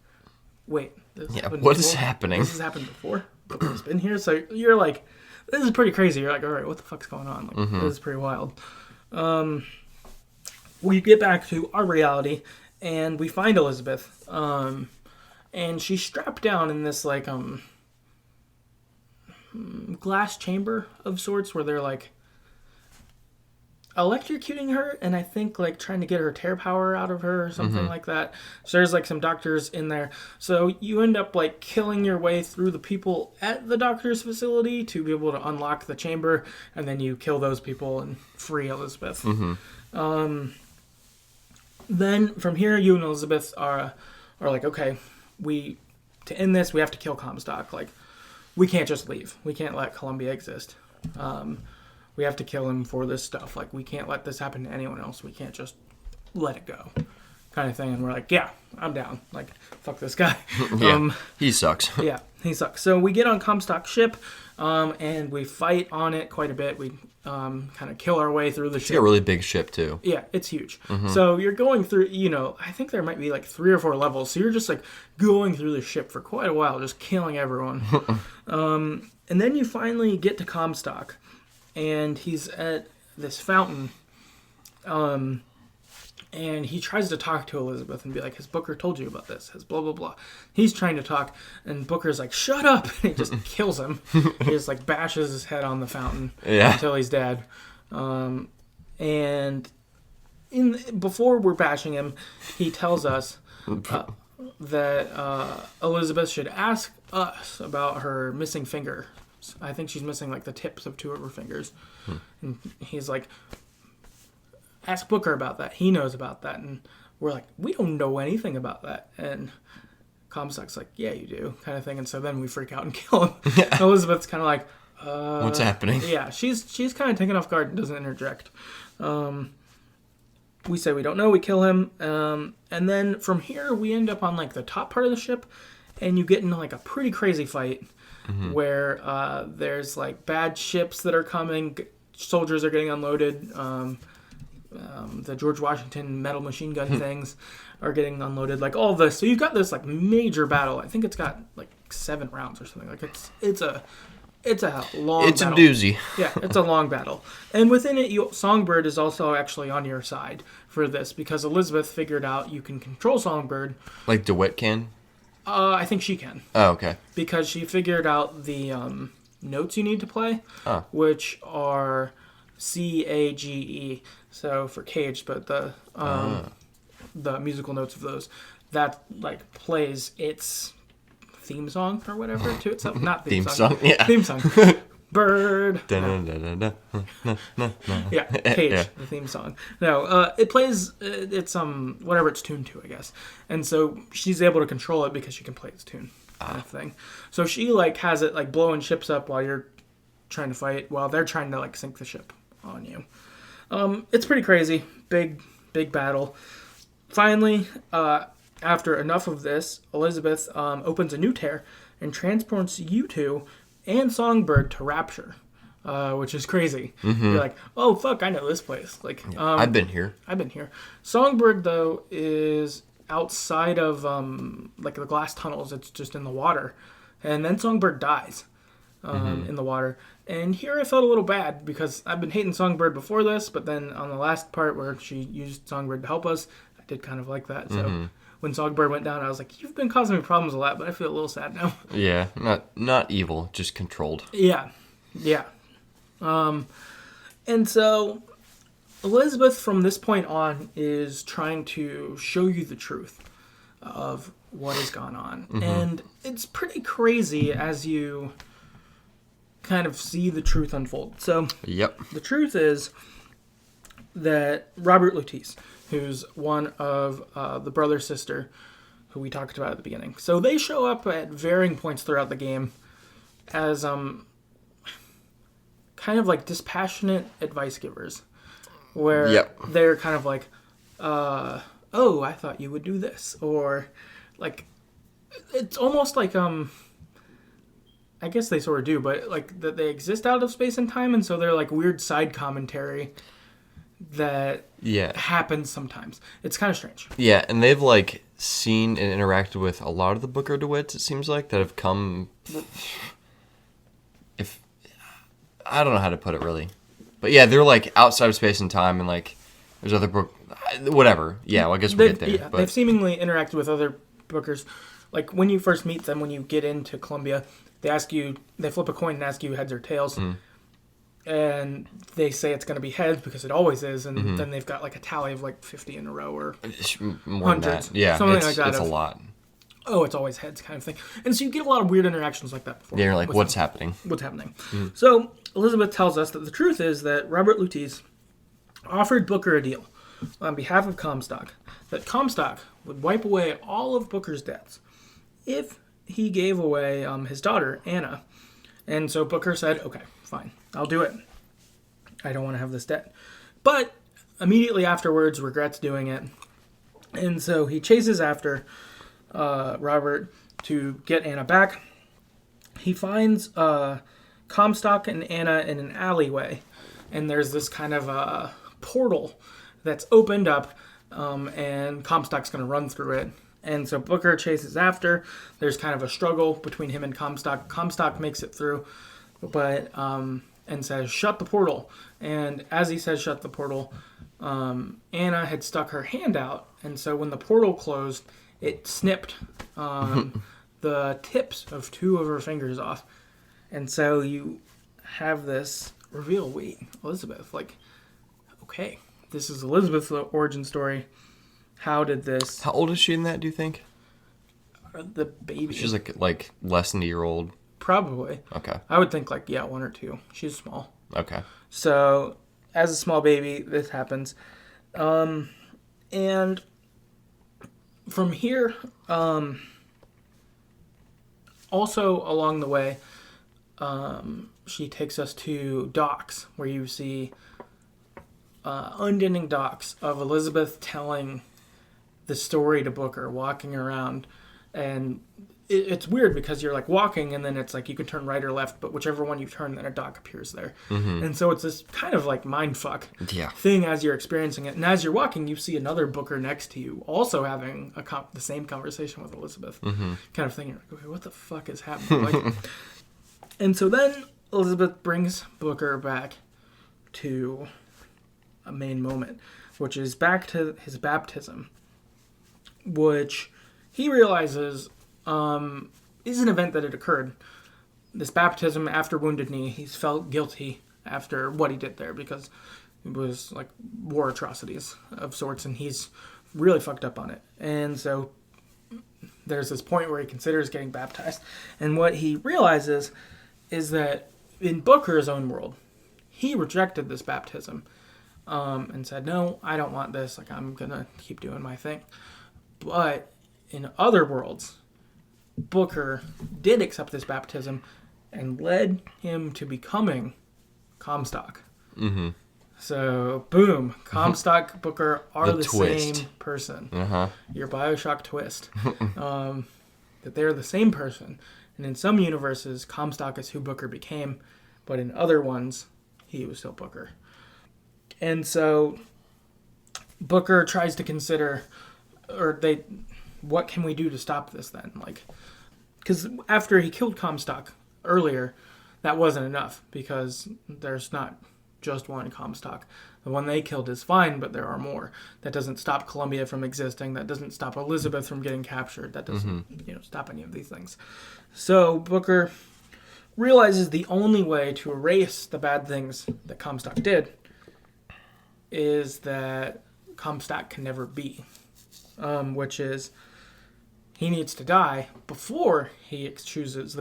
wait. What is happening? This has happened before? Booker's been here? So you're like, this is pretty crazy. You're like, all right, what the fuck's going on? Like, this is pretty wild. We get back to our reality, and we find Elizabeth. And she's strapped down in this, like, glass chamber of sorts where they're like electrocuting her, and I think like trying to get her tear power out of her or something like that. So there's like some doctors in there. So you end up like killing your way through the people at the doctor's facility to be able to unlock the chamber, and then you kill those people and free Elizabeth. Then from here, you and Elizabeth are like, okay, to end this, we have to kill Comstock. Like, we can't just leave. We can't let Columbia exist. We have to kill him for this stuff. Like, we can't let this happen to anyone else. We can't just let it go, kind of thing. And we're like, yeah, I'm down. Like, fuck this guy. He sucks. Yeah, he sucks. So we get on Comstock's ship, and we fight on it quite a bit. We kind of kill our way through the ship. It's a really big ship, too. Yeah, it's huge. So you're going through, I think there might be like 3 or 4 levels. So you're just like going through the ship for quite a while, just killing everyone. And then you finally get to Comstock, and he's at this fountain. And he tries to talk to Elizabeth and be like, has Booker told you about this? Has blah, blah, blah. He's trying to talk, and Booker's like, shut up! And he just kills him. He just, like, bashes his head on the fountain until he's dead. And before we're bashing him, he tells us that Elizabeth should ask us about her missing finger. I think she's missing, like, the tips of 2 of her fingers. And he's like, ask Booker about that. He knows about that. And we're like, we don't know anything about that. And Comstock's like, yeah, you do, kind of thing. And so then we freak out and kill him. Elizabeth's kind of like, what's happening? Yeah, she's kind of taken off guard and doesn't interject. We say we don't know. We kill him. And then from here, we end up on like the top part of the ship. And you get into like a pretty crazy fight where there's like bad ships that are coming. Soldiers are getting unloaded. The George Washington metal machine gun things are getting unloaded, like all this. So you've got this like major battle. I think it's got like 7 rounds or something. Like it's a long. It's battle. a doozy. Yeah, it's a long battle, and within it, Songbird is also actually on your side for this because Elizabeth figured out you can control Songbird. Like DeWitt can. I think she can. Oh, okay. Because she figured out the notes you need to play, which are CAGE. So for cage, but the musical notes of those, that like plays its theme song or whatever to itself. Not theme song. Yeah. Theme song. Bird. Yeah, cage, the theme song. No, it plays it's whatever it's tuned to, I guess. And so she's able to control it because she can play its tune, kind of thing. So she like has it like blowing ships up while you're trying to fight, while they're trying to like sink the ship on you. It's pretty crazy. Big battle. Finally, after enough of this, Elizabeth opens a new tear and transports you two and Songbird to Rapture, which is crazy. You're like, oh fuck, I know this place. Like, I've been here. I've been here. Songbird though is outside of like the glass tunnels. It's just in the water, and then Songbird dies in the water. And here I felt a little bad because I've been hating Songbird before this, but then on the last part where she used Songbird to help us, I did kind of like that. So when Songbird went down, I was like, you've been causing me problems a lot, but I feel a little sad now. Yeah, not evil, just controlled. Yeah. And so Elizabeth from this point on is trying to show you the truth of what has gone on. And it's pretty crazy as you kind of see the truth unfold. So the truth is that Robert Lutece, who's one of the brother-sister who we talked about at the beginning. So they show up at varying points throughout the game as kind of like dispassionate advice givers, where they're kind of like, oh, I thought you would do this. Or like, it's almost like, I guess they sort of do, but like that they exist out of space and time, and so they're like weird side commentary that happens sometimes. It's kind of strange. Yeah, and they've like seen and interacted with a lot of the Booker DeWitts, it seems like, that have come. If I don't know how to put it really, but yeah, they're like outside of space and time, and like there's other whatever. Yeah, well, I guess we'll get there. Yeah, but they've seemingly interacted with other Bookers. Like when you first meet them, when you get into Columbia, they flip a coin and ask you heads or tails. And they say it's going to be heads because it always is. And then they've got like a tally of like 50 in a row or more hundreds. Than that. Yeah, something like that. It's a lot. Oh, it's always heads kind of thing. And so you get a lot of weird interactions like that before. Yeah, you're like, what's happening? What's happening? So Elizabeth tells us that the truth is that Robert Lutece offered Booker a deal on behalf of Comstock, that Comstock would wipe away all of Booker's debts if he gave away his daughter, Anna. And so Booker said, okay, fine, I'll do it. I don't want to have this debt. But immediately afterwards regrets doing it. And so he chases after Robert to get Anna back. He finds Comstock and Anna in an alleyway. And there's this kind of portal that's opened up, and Comstock's going to run through it. And so Booker chases after. There's kind of a struggle between him and Comstock. Comstock makes it through, but and says, shut the portal. And as he says, shut the portal, Anna had stuck her hand out. And so when the portal closed, it snipped the tips of 2 of her fingers off. And so you have this reveal. Wait, Elizabeth, like, okay, this is Elizabeth's origin story. How did this... How old is she in that, do you think? The baby. She's like less than a year old. Probably. Okay. I would think 1 or 2. She's small. Okay. So, as a small baby, this happens. And from here, also along the way, she takes us to docks, where you see unending docks of Elizabeth telling the story to Booker, walking around. And it's weird because you're like walking and then it's like you can turn right or left, but whichever one you turn, then a dock appears there. And so it's this kind of like mindfuck thing as you're experiencing it. And as you're walking, you see another Booker next to you also having the same conversation with Elizabeth, kind of thing. You're like, okay, what the fuck is happening? Like, and so then Elizabeth brings Booker back to a main moment, which is back to his baptism, which he realizes is an event that had occurred. This baptism after Wounded Knee, he's felt guilty after what he did there because it was like war atrocities of sorts, and he's really fucked up on it. And so there's this point where he considers getting baptized, and what he realizes is that in Booker's own world, he rejected this baptism and said, no, I don't want this. Like, I'm going to keep doing my thing. But in other worlds, Booker did accept this baptism and led him to becoming Comstock. So, boom, Comstock, Booker are the same person. Your BioShock twist. That they're the same person. And in some universes, Comstock is who Booker became. but in other ones, he was still Booker. And so Booker tries to consider, what can we do to stop this then? Like, because after he killed Comstock earlier, that wasn't enough because there's not just one Comstock. The one they killed is fine, but there are more. That doesn't stop Columbia from existing. That doesn't stop Elizabeth from getting captured. That doesn't, stop any of these things. So Booker realizes the only way to erase the bad things that Comstock did is that Comstock can never be, which is he needs to die before he chooses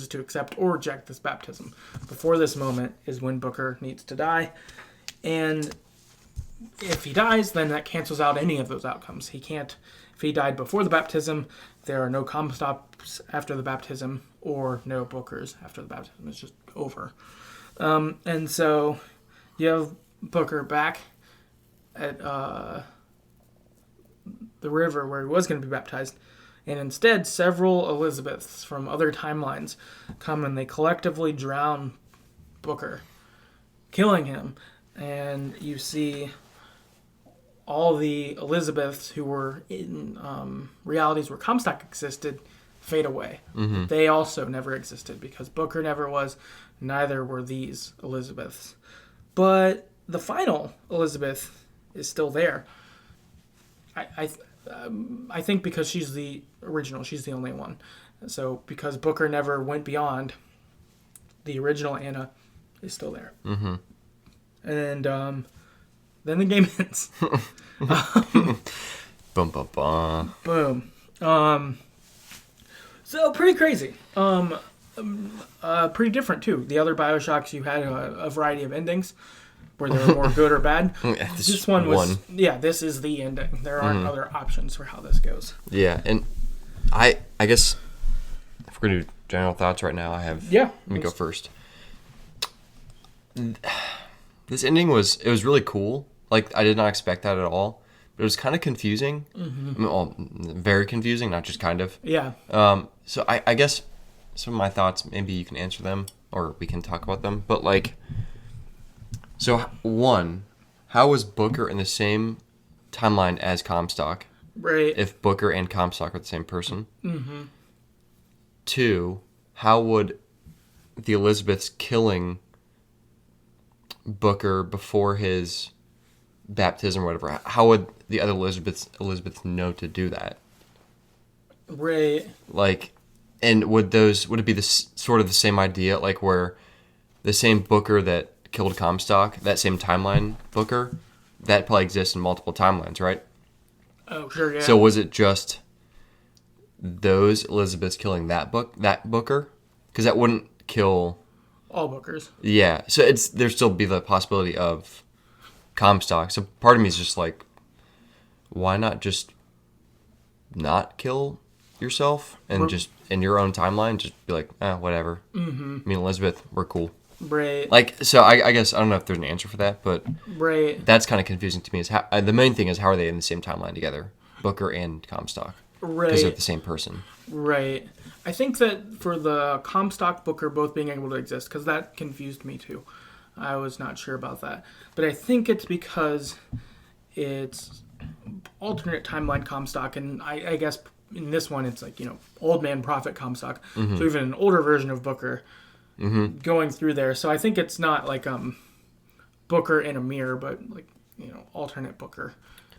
to accept or reject this baptism. Before this moment is when Booker needs to die, and if he dies, then that cancels out any of those outcomes. He can't. If he died before the baptism, there are no Comstocks after the baptism or no Bookers after the baptism. It's just over. And so you have Booker back at the river where he was going to be baptized, and instead several Elizabeths from other timelines come and they collectively drown Booker, killing him. And you see all the Elizabeths who were in realities where Comstock existed fade away. Mm-hmm. They also never existed because Booker never was. Neither were these Elizabeths. But the final Elizabeth is still there. I think because she's the original, she's the only one. So because Booker never went beyond, the original Anna is still there. Mm-hmm. And then the game ends. Bum, bum, bum. Boom. So pretty crazy. Pretty different too. The other BioShocks, you had a variety of endings where they were more good or bad. This one was, this is the ending. There aren't other options for how this goes. Yeah, and I guess if we're going to do general thoughts right now, let me go first. This ending was really cool. Like, I did not expect that at all. But it was kind of confusing. Mm-hmm. I mean, very confusing, not just kind of. Yeah. So I guess some of my thoughts, maybe you can answer them or we can talk about them. But, like, so one, how was Booker in the same timeline as Comstock? Right. If Booker and Comstock are the same person. Mm-hmm. Two, how would the Elizabeths killing Booker before his baptism or whatever, how would the other Elizabeths know to do that? Right. Like, and would it be sort of the same idea, like where the same Booker that killed Comstock, that same timeline Booker, that probably exists in multiple timelines, right? Oh, sure, yeah. So was it just those Elizabeths killing that Booker? Because that wouldn't kill all Bookers. Yeah, so there'd still be the possibility of Comstock. So part of me is just like, why not just not kill yourself and just in your own timeline just be like, whatever. Mm-hmm. Me and Elizabeth, we're cool. Right. Like, so I guess I don't know if there's an answer for that, but right. That's kind of confusing to me. Is how the main thing is how are they in the same timeline together, Booker and Comstock? Right. Because they're the same person. Right. I think that for the Comstock Booker both being able to exist, because that confused me too. I was not sure about that. But I think it's because it's alternate timeline Comstock, and I guess in this one it's like, old man prophet Comstock. Mm-hmm. So even an older version of Booker going through there. So I think it's not like Booker in a mirror, but like, alternate Booker.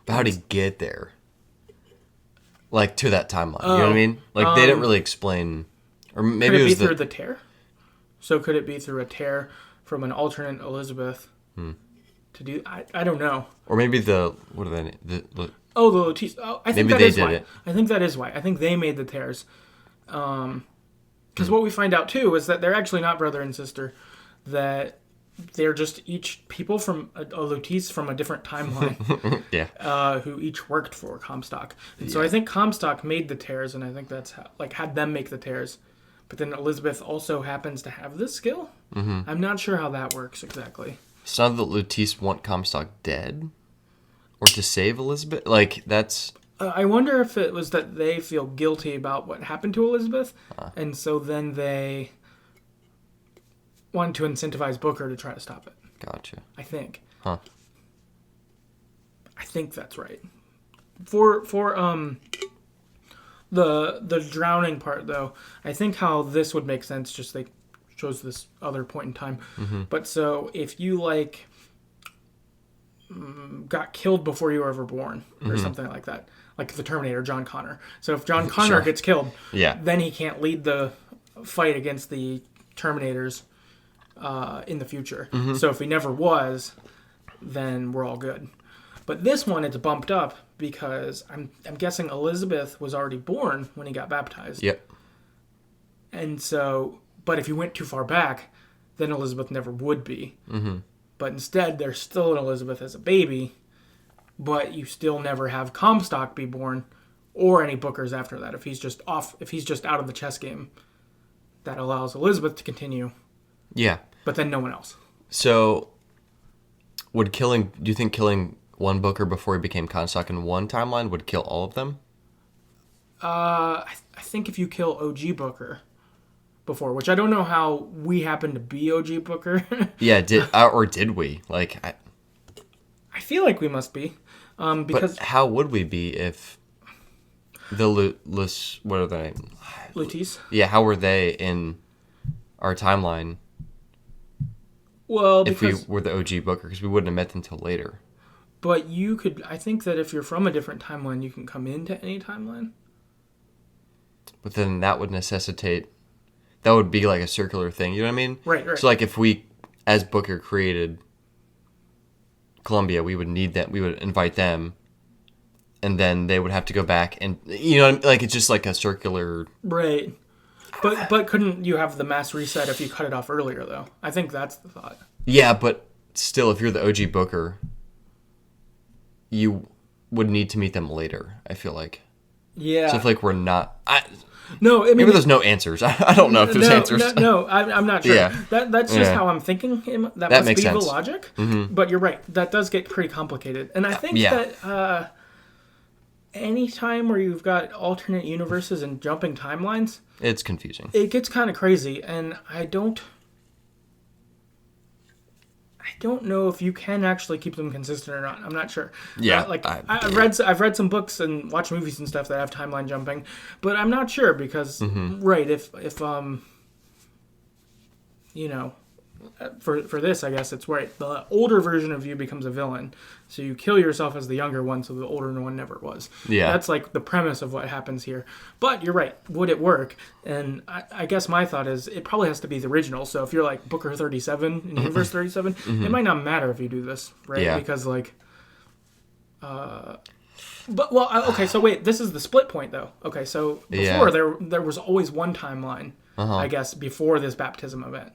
But how'd he get there? Like, to that timeline. You know what I mean? Like, they didn't really explain. Or maybe could it be through the tear? So could it be through a tear from an alternate Elizabeth to do... I don't know. Or maybe what are they... the Latisse. Oh, I think maybe that is they why. did it. I think that is why. I think they made the tears. Because what we find out, too, is that they're actually not brother and sister. That they're just each people from a Latisse from a different timeline. Yeah. Who each worked for Comstock. And so I think Comstock made the tears, and I think that's how, had them make the tears. But then Elizabeth also happens to have this skill. Mm-hmm. I'm not sure how that works exactly. It's not that Latisse want Comstock dead? Or to save Elizabeth? Like, that's... I wonder if it was that they feel guilty about what happened to Elizabeth. And so then they wanted to incentivize Booker to try to stop it. Gotcha. I think. Huh. I think that's right. For the drowning part though, I think how this would make sense. Just they chose this other point in time. Mm-hmm. But so if you like got killed before you were ever born or something like that, like the Terminator, John Connor. So if John Connor gets killed, then he can't lead the fight against the Terminators in the future. So if he never was, then we're all good. But this one, it's bumped up because I'm guessing Elizabeth was already born when he got baptized. Yep. And so, but if you went too far back, then Elizabeth never would be. Mm-hmm. But instead, there's still an Elizabeth as a baby, but you still never have Comstock be born or any Bookers after that. If he's just out of the chess game, that allows Elizabeth to continue. Yeah. But then no one else. So, do you think killing one Booker before he became Comstock in one timeline would kill all of them? I think if you kill OG Booker before, which I don't know how we happen to be OG Booker. Yeah, did we? Like, I feel like we must be. Because but how would we be if the what are they? Lutis? Yeah, how were they in our timeline? Well, if we were the OG Booker, because we wouldn't have met them until later. But you could, I think that if you're from a different timeline, you can come into any timeline. But then that would that would be like a circular thing, you know what I mean? Right. So like if we, as Booker, created Columbia, we would need them, we would invite them, and then they would have to go back and, you know, like it's just like a circular... Right. But couldn't you have the mass reset if you cut it off earlier, though? I think that's the thought. Yeah, but still, if you're the OG Booker, you would need to meet them later, I feel like. Yeah. So I feel like we're not... No, I mean... Maybe there's no answers. I don't know if there's answers. No, I'm not sure. Yeah. That's just how I'm thinking. That must makes be sense. the logic. Mm-hmm. But you're right. That does get pretty complicated. And I think that any time where you've got alternate universes and jumping timelines... It's confusing. It gets kind of crazy. And I don't know if you can actually keep them consistent or not. I'm not sure. Yeah. I've read some books and watched movies and stuff that have timeline jumping, but I'm not sure because if you know, for this, I guess it's right. The older version of you becomes a villain, so you kill yourself as the younger one, so the older one never was. Yeah. That's like the premise of what happens here. But you're right. Would it work? And I guess my thought is it probably has to be the original. So if you're like Booker 37 in Universe 37, it might not matter if you do this, right? Yeah. Because like, okay. So wait, this is the split point though. Okay, so before there was always one timeline, I guess, before this baptism event.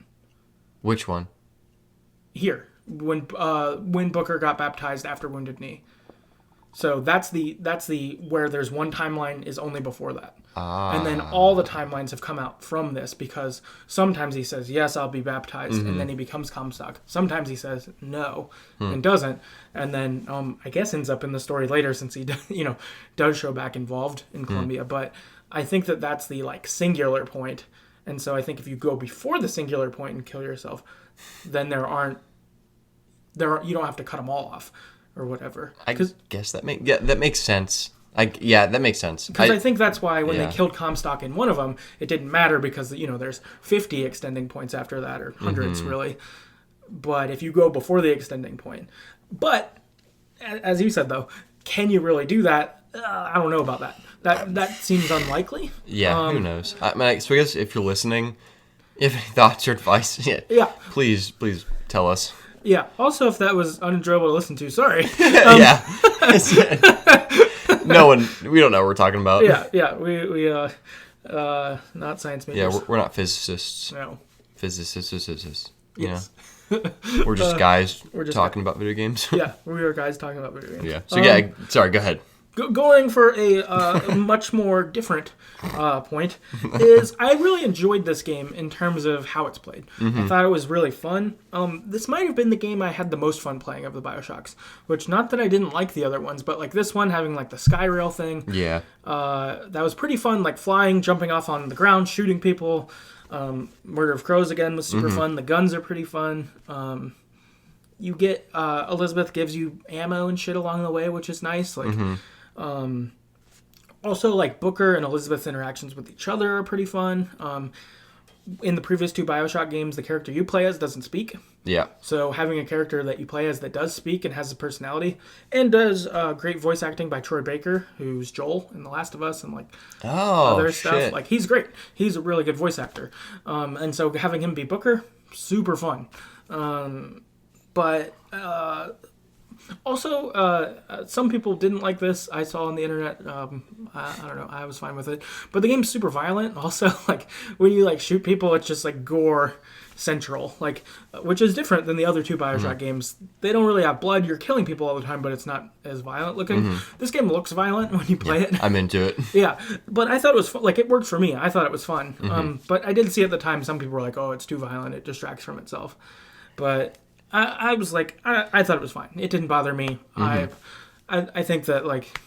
Which one? Here, when Booker got baptized after Wounded Knee. So that's the where there's one timeline is only before that. And then all the timelines have come out from this because sometimes he says, yes, I'll be baptized, and then he becomes Comstock. Sometimes he says no and doesn't, and then I guess ends up in the story later since he does show back involved in Columbia. But I think that that's the like singular point. And so I think if you go before the singular point and kill yourself, then you don't have to cut them all off or whatever. I guess that makes sense. That makes sense. Because I think that's why when they killed Comstock in one of them, it didn't matter because there's 50 extending points after that or hundreds really. But if you go before the extending point, but as you said though, can you really do that? I don't know about that. That seems unlikely. Yeah, who knows? So I guess if you're listening, if any thoughts or advice, please tell us. Yeah. Also, if that was unenjoyable to listen to, sorry. Yeah. We don't know what we're talking about. Yeah. We not science majors. Yeah, we're not physicists. No. Physicists. Yes. We're just guys talking about video games. Yeah, we are guys talking about video games. Yeah. So sorry, go ahead. Going for a much more different point is I really enjoyed this game in terms of how it's played. I thought it was really fun. This might have been the game I had the most fun playing of the BioShocks, which not that I didn't like the other ones, but like this one having like the sky rail thing. Yeah. That was pretty fun, like flying, jumping off on the ground, shooting people. Murder of Crows again was super fun. The guns are pretty fun. You get Elizabeth gives you ammo and shit along the way, which is nice. Like, also like Booker and Elizabeth's interactions with each other are pretty fun. In the previous 2 BioShock games, the character you play as doesn't speak. Yeah. So having a character that you play as that does speak and has a personality and does great voice acting by Troy Baker, who's Joel in The Last of Us and like other stuff. Like he's great. He's a really good voice actor. And so having him be Booker, super fun. But also, some people didn't like this. I saw on the internet. I don't know. I was fine with it. But the game's super violent. Also, like when you like shoot people, it's just like gore central. Like, which is different than the other 2 BioShock games. They don't really have blood. You're killing people all the time, but it's not as violent looking. This game looks violent when you play it. I'm into it. Yeah, but I thought it was fun. Like it worked for me. I thought it was fun. But I did see at the time some people were like, "Oh, it's too violent. It distracts from itself." But I was like, I thought it was fine. It didn't bother me. I think that, like,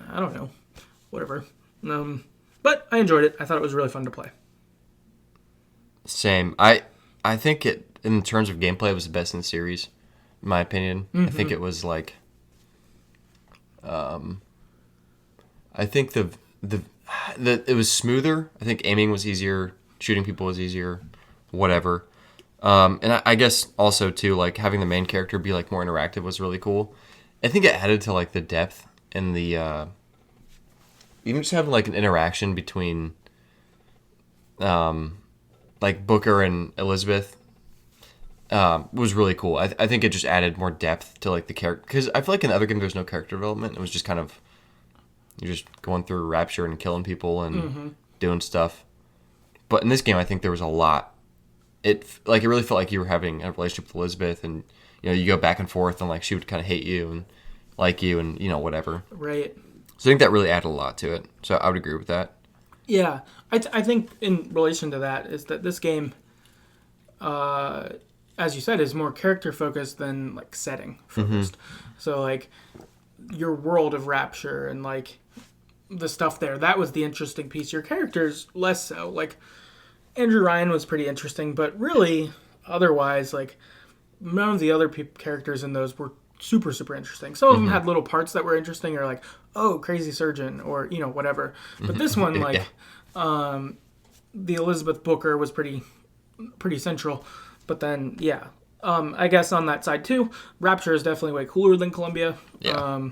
I don't know. Whatever. But I enjoyed it. I thought it was really fun to play. Same. I think it, in terms of gameplay, it was the best in the series, in my opinion. I think it was, like, I think the it was smoother. I think aiming was easier. Shooting people was easier. Whatever. And I guess also too, like having the main character be like more interactive was really cool. I think it added to like the depth and the even just having like an interaction between like Booker and Elizabeth was really cool. I think it just added more depth to like the character, because I feel like in the other game there's no character development. It was just kind of you're just going through Rapture and killing people and doing stuff. But in this game, I think there was a lot. It really felt like you were having a relationship with Elizabeth, and you know you go back and forth, and like she would kind of hate you and like you, and you know whatever. Right. So I think that really added a lot to it. So I would agree with that. Yeah, I think in relation to that is that this game, as you said, is more character focused than like setting focused. So like your world of Rapture and like the stuff there, that was the interesting piece. Your characters less so. Like Andrew Ryan was pretty interesting, but really, otherwise, like, none of the other characters in those were super, super interesting. Some of them had little parts that were interesting, or like, oh, crazy surgeon, or, you know, whatever. But this one, like, the Elizabeth Booker was pretty central. But then, yeah. I guess on that side, too, Rapture is definitely way cooler than Columbia. Yeah.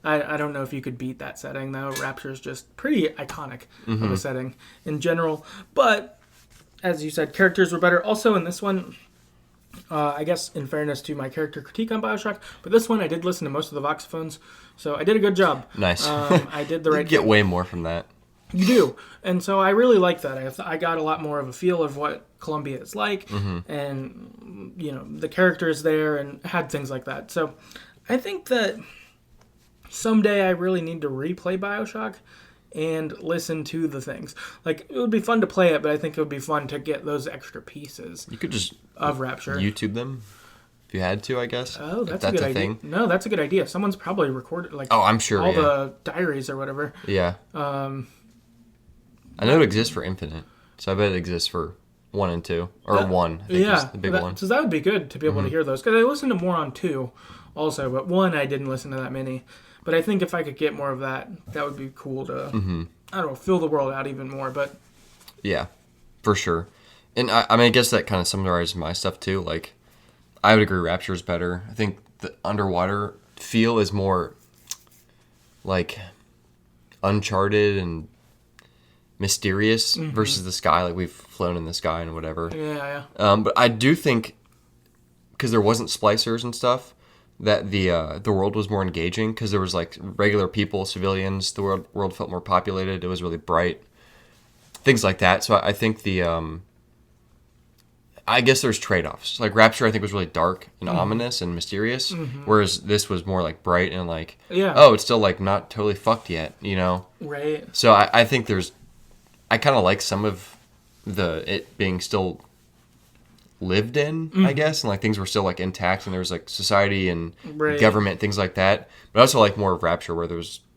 I don't know if you could beat that setting, though. Rapture is just pretty iconic of a setting in general. But as you said, characters were better. Also in this one, I guess in fairness to my character critique on BioShock, but this one I did listen to most of the voxophones, so I did a good job. Nice. I did the right You get thing. way more from that. You do. And so I really like that. I got a lot more of a feel of what Columbia is like, and, you know, the characters there, and had things like that. So I think that someday I really need to replay BioShock and listen to the things. Like, it would be fun to play it, but I think it would be fun to get those extra pieces. You could just of Rapture. YouTube them if you had to, I guess. Oh, that's a good idea. Thing. No, that's a good idea. Someone's probably recorded like I'm sure all the diaries or whatever. Yeah. I know it exists for Infinite, so I bet it exists for 1 and 2 or 1. I think is the big one. So that would be good to be able to hear those, because I listened to more on 2 also, but 1 I didn't listen to that many. But I think if I could get more of that, that would be cool to, I don't know, fill the world out even more. But yeah, for sure. And I mean, I guess that kind of summarizes my stuff too. Like, I would agree Rapture is better. I think the underwater feel is more like uncharted and mysterious versus the sky. Like, we've flown in the sky and whatever. Yeah. But I do think, because there wasn't splicers and stuff, that the world was more engaging, because there was like regular people, civilians. The world felt more populated. It was really bright, things like that. So I think I guess there's trade-offs. Like Rapture, I think was really dark and ominous and mysterious, whereas this was more like bright and like, oh, it's still like not totally fucked yet, you know? Right. So I think I kind of like some of it being still lived in, I guess, and like things were still like intact, and there was like society and government, things like that. But I also like more of Rapture, where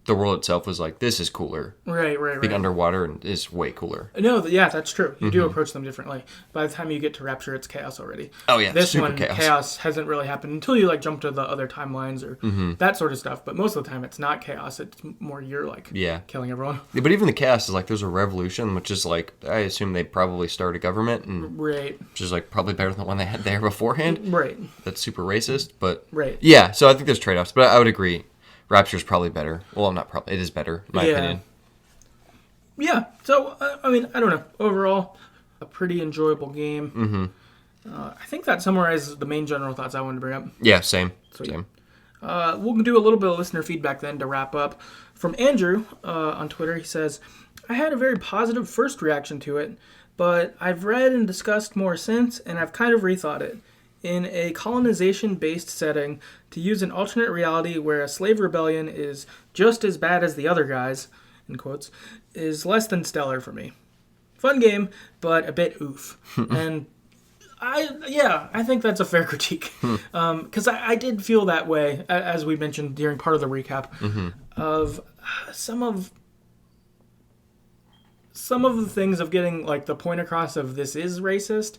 the world itself was like, this is cooler. Right. Being underwater is way cooler. No, yeah, that's true. You do approach them differently. By the time you get to Rapture, it's chaos already. Oh yeah, this super one, chaos hasn't really happened until you like jump to the other timelines or that sort of stuff. But most of the time, it's not chaos. It's more you're like killing everyone. Yeah, but even the chaos is like there's a revolution, which is like I assume they probably start a government, and which is like probably better than the one they had there beforehand. Right. That's super racist, but right. Yeah, so I think there's trade-offs, but I would agree. Rapture's probably better. Well, not probably. It is better, in my opinion. Yeah. So, I mean, I don't know. Overall, a pretty enjoyable game. I think that summarizes the main general thoughts I wanted to bring up. Yeah, same. Sweet. Same. We'll do a little bit of listener feedback then to wrap up. From Andrew on Twitter, he says, I had a very positive first reaction to it, but I've read and discussed more since, and I've kind of rethought it. In a colonization-based setting, to use an alternate reality where a slave rebellion is just as bad as the other guys, in quotes, is less than stellar for me. Fun game, but a bit oof. And I think that's a fair critique. Because I did feel that way, as we mentioned during part of the recap, of some of the things of getting like the point across of this is racist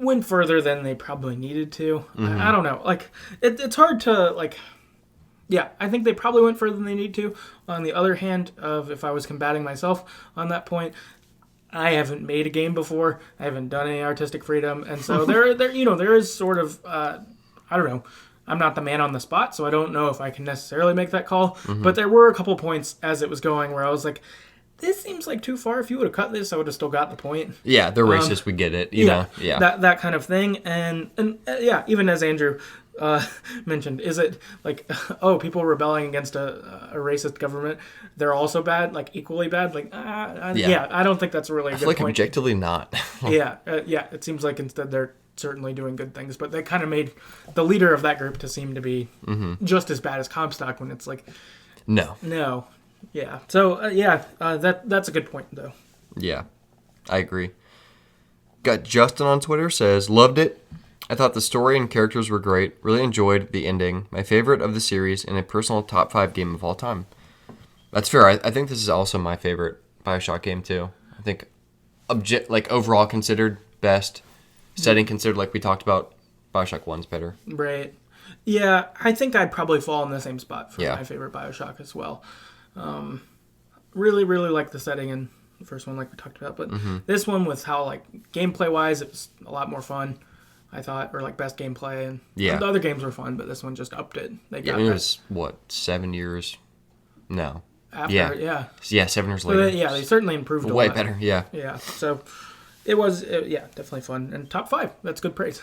went further than they probably needed to. I don't know. Like, it's hard to, like... Yeah, I think they probably went further than they need to. On the other hand, if I was combating myself on that point, I haven't made a game before. I haven't done any artistic freedom. And so there is sort of... I don't know. I'm not the man on the spot, so I don't know if I can necessarily make that call. But there were a couple points as it was going where I was like... This seems like too far. If you would have cut this, I would have still got the point. Yeah, they're racist. We get it. You know? Yeah. That kind of thing. And even as Andrew mentioned, is it like, oh, people rebelling against a racist government, they're also bad, like equally bad? Like, I don't think that's really a good point. Objectively not. It seems like instead they're certainly doing good things, but they kind of made the leader of that group to seem to be just as bad as Comstock when it's like, no. Yeah. So, that's a good point, though. Yeah, I agree. Got Justin on Twitter, says, loved it. I thought the story and characters were great. Really enjoyed the ending. My favorite of the series and a personal top 5 game of all time. That's fair. I think this is also my favorite BioShock game, too. I think overall considered best. Setting considered, like we talked about, BioShock 1's better. Right. Yeah, I think I'd probably fall in the same spot for my favorite BioShock as well. Really, really like the setting in the first one, like we talked about. But this one, with how, like, gameplay-wise, it was a lot more fun, I thought. Or, like, best gameplay. And the other games were fun, but this one just upped it. It was, 7 years? No. After, yeah, 7 years later. So they certainly improved a lot. Way better, yeah. Yeah, so it was, definitely fun. And top 5, that's good praise.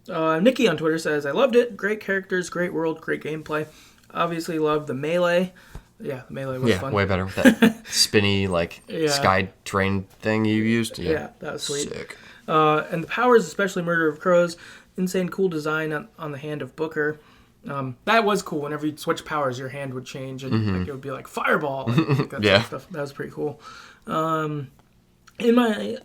Nikki on Twitter says, I loved it. Great characters, great world, great gameplay. Obviously loved the melee. Yeah, the melee was fun. Yeah, way better with that spinny, sky train thing you used. Yeah, that was sweet. Sick. And the powers, especially Murder of Crows, insane cool design on the hand of Booker. That was cool. Whenever you'd switch powers, your hand would change, and it would be like fireball. And that sort of stuff. That was pretty cool. In my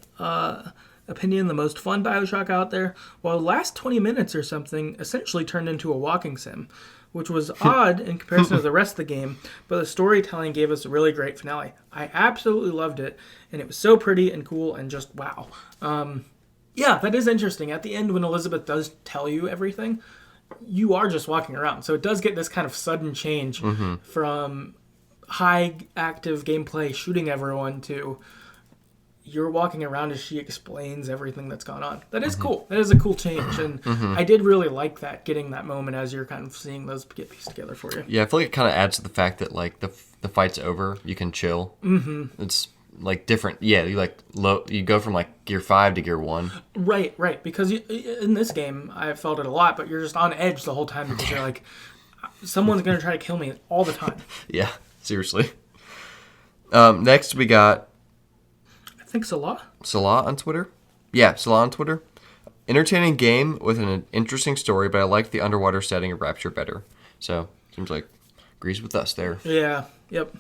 opinion, the most fun BioShock out there, while the last 20 minutes or something essentially turned into a walking sim, which was odd in comparison to the rest of the game, but the storytelling gave us a really great finale. I absolutely loved it, and it was so pretty and cool and just wow. That is interesting. At the end, when Elizabeth does tell you everything, you are just walking around. So it does get this kind of sudden change from high active gameplay shooting everyone to you're walking around as she explains everything that's gone on. That is cool. That is a cool change. And I did really like that, getting that moment as you're kind of seeing those get pieced together for you. Yeah, I feel like it kind of adds to the fact that, like, the fight's over. You can chill. It's, like, different. Yeah, you go from, like, gear 5 to gear 1. Right. Because in this game, I felt it a lot, but you're just on edge the whole time because you're like, someone's going to try to kill me all the time. Yeah, seriously. Next we got... I think Salah. Salah on Twitter? Yeah, Salah on Twitter. Entertaining game with an interesting story, but I like the underwater setting of Rapture better. So, seems like agrees with us there. Yeah, yep.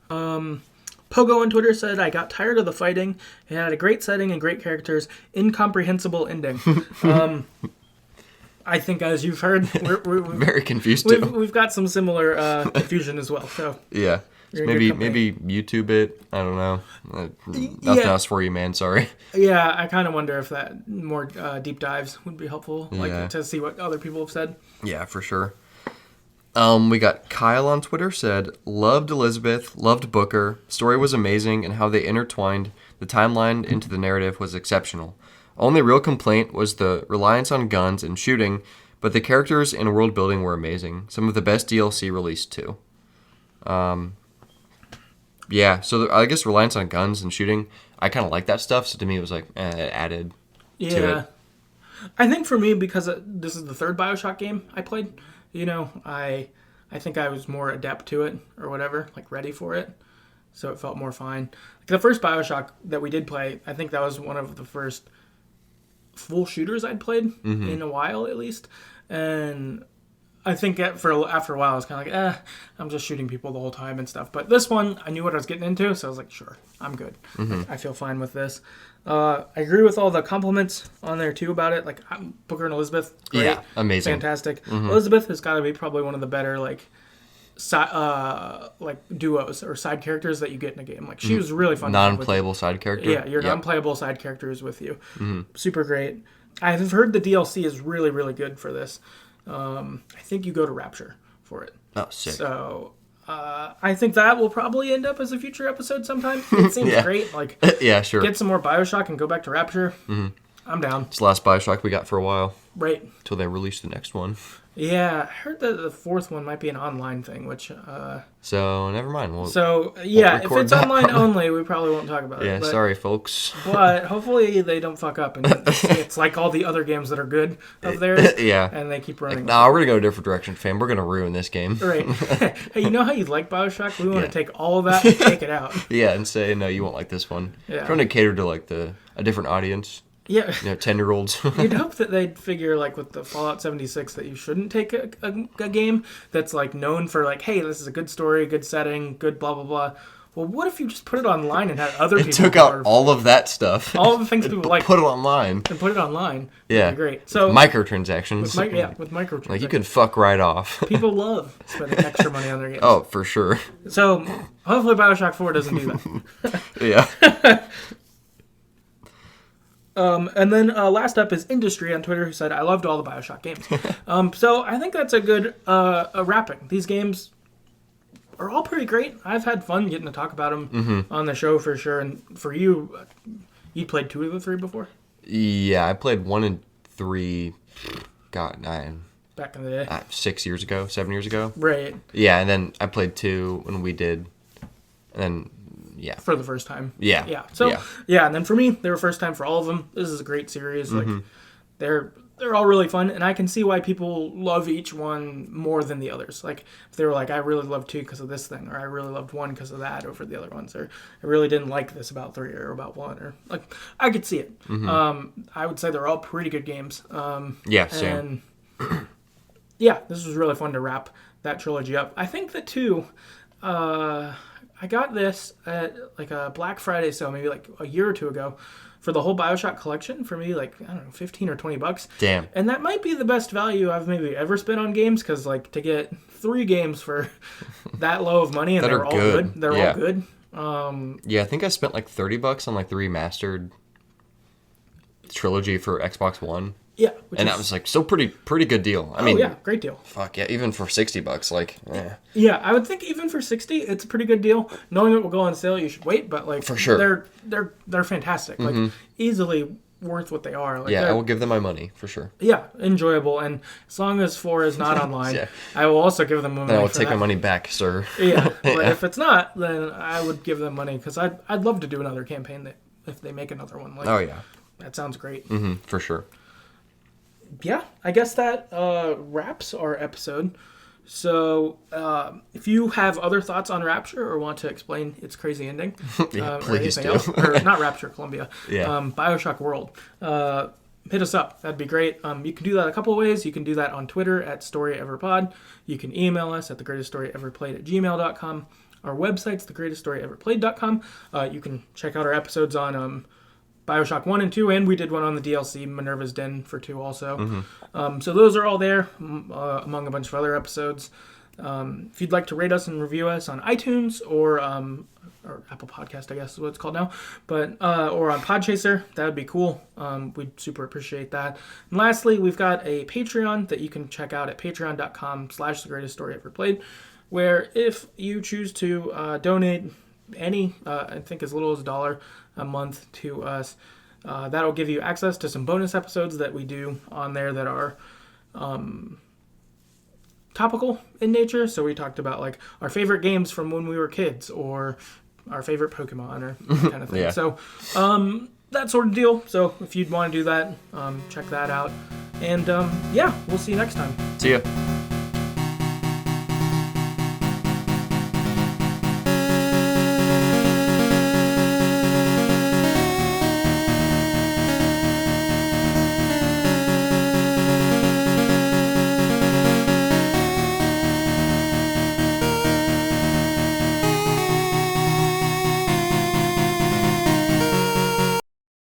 Pogo on Twitter said, I got tired of the fighting. It had a great setting and great characters. Incomprehensible ending. I think, as you've heard, we're very confused too. We've got some similar confusion as well. So yeah. So maybe YouTube it. I don't know. Nothing else for you, man. Sorry. Yeah, I kind of wonder if that more deep dives would be helpful, like to see what other people have said. Yeah, for sure. We got Kyle on Twitter said, loved Elizabeth, loved Booker. Story was amazing, and how they intertwined the timeline into the narrative was exceptional. Only real complaint was the reliance on guns and shooting, but the characters and world building were amazing. Some of the best DLC released too. Yeah, so I guess reliance on guns and shooting, I kind of like that stuff. So to me, it was like it added to it. I think for me, because this is the third BioShock game I played, I think I was more adept to it or whatever, like ready for it. So it felt more fine. Like the first BioShock that we did play, I think that was one of the first full shooters I'd played in a while, at least. And I think after a while, I was kind of like, I'm just shooting people the whole time and stuff. But this one, I knew what I was getting into, so I was like, sure, I'm good. I feel fine with this. I agree with all the compliments on there, too, about it. Like, Booker and Elizabeth, great. Yeah, amazing. Fantastic. Elizabeth has got to be probably one of the better, duos or side characters that you get in a game. Like, she was really fun. Non-playable side character? Yeah, your non-playable side character is with you. Super great. I've heard the DLC is really, really good for this. I think you go to Rapture for it. Oh, sick. So, I think that will probably end up as a future episode sometime. It seems great. Like, yeah, sure. Get some more BioShock and go back to Rapture. I'm down. It's the last BioShock we got for a while. Right. Until they release the next one. Yeah, I heard that the fourth one might be an online thing, which... So, never mind. If it's online only, we probably won't talk about it. Yeah, sorry, folks. But hopefully they don't fuck up, and it's like all the other games that are good of theirs, and they keep running. We're going to go a different direction, fam. We're going to ruin this game. Right. Hey, you know how you like BioShock? We want to take all of that and take it out. Yeah, and say, no, you won't like this one. Yeah. Trying to cater to, a different audience. Yeah. 10-year-olds. You'd hope that they'd figure, with the Fallout 76, that you shouldn't take a game that's, known for, hey, this is a good story, good setting, good blah, blah, blah. Well, what if you just put it online and had other people... It took out all of that stuff. All of the things people like. Put it online. And put it online. Yeah. Great. So microtransactions. With microtransactions. You can fuck right off. People love spending extra money on their games. Oh, for sure. So, hopefully BioShock 4 doesn't do that. Yeah. And then last up is Industry on Twitter, who said, I loved all the BioShock games. So I think that's a good wrapping. These games are all pretty great. I've had fun getting to talk about them on the show for sure. And for you, you played 2 of the 3 before? Yeah, I played 1 and 3, back in the day. 6 years ago, 7 years ago. Right. Yeah, and then I played 2 when we did, and then... Yeah. For the first time. Yeah. Yeah. So, and then for me, they were first time for all of them. This is a great series. They're all really fun, and I can see why people love each one more than the others. If they were I really loved 2 because of this thing, or I really loved 1 because of that over the other ones, or I really didn't like this about 3 or about 1, or I could see it. I would say they're all pretty good games. Same. And this was really fun to wrap that trilogy up. I think that 2, I got this at a Black Friday sale, maybe a year or 2 ago, for the whole BioShock collection for me, I don't know, $15 or $20. Damn. And that might be the best value I've maybe ever spent on games, because to get 3 games for that low of money, and they're all good. They're all good. I think I spent $30 on the remastered trilogy for Xbox One. Yeah. And that was pretty good deal. I mean, great deal. Fuck yeah, even for $60, Yeah, I would think even for $60, it's a pretty good deal. Knowing it will go on sale, you should wait, but for sure. They're fantastic. Easily worth what they are. I will give them my money for sure. Yeah, enjoyable, and as long as 4 is not online, I will also give them money. Then I will take my money back, sir. Yeah, but if it's not, then I would give them money, because I'd love to do another campaign if they make another one. That sounds great. For sure. Yeah, I guess that wraps our episode. So, if you have other thoughts on Rapture or want to explain its crazy ending, please do. Or not Rapture, Columbia, Yeah. BioShock World, hit us up. That'd be great. You can do that a couple of ways. You can do that on Twitter at StoryEverPod. You can email us at TheGreatestStoryEverPlayed@gmail.com. Our website's TheGreatestStoryEverPlayed.com. You can check out our episodes on BioShock 1 and 2, and we did one on the DLC, Minerva's Den for 2 also. So those are all there, among a bunch of other episodes. If you'd like to rate us and review us on iTunes or Apple Podcast, I guess is what it's called now, but or on Podchaser, that would be cool. We'd super appreciate that. And lastly, we've got a Patreon that you can check out at patreon.com/TheGreatestStoryEverPlayed, where if you choose to donate any, I think as little as $1 a month to us, that'll give you access to some bonus episodes that we do on there that are topical in nature. So we talked about like our favorite games from when we were kids, or our favorite Pokemon, or that kind of thing. Yeah. So that sort of deal. So if you'd want to do that, check that out. And yeah, we'll see you next time. See ya.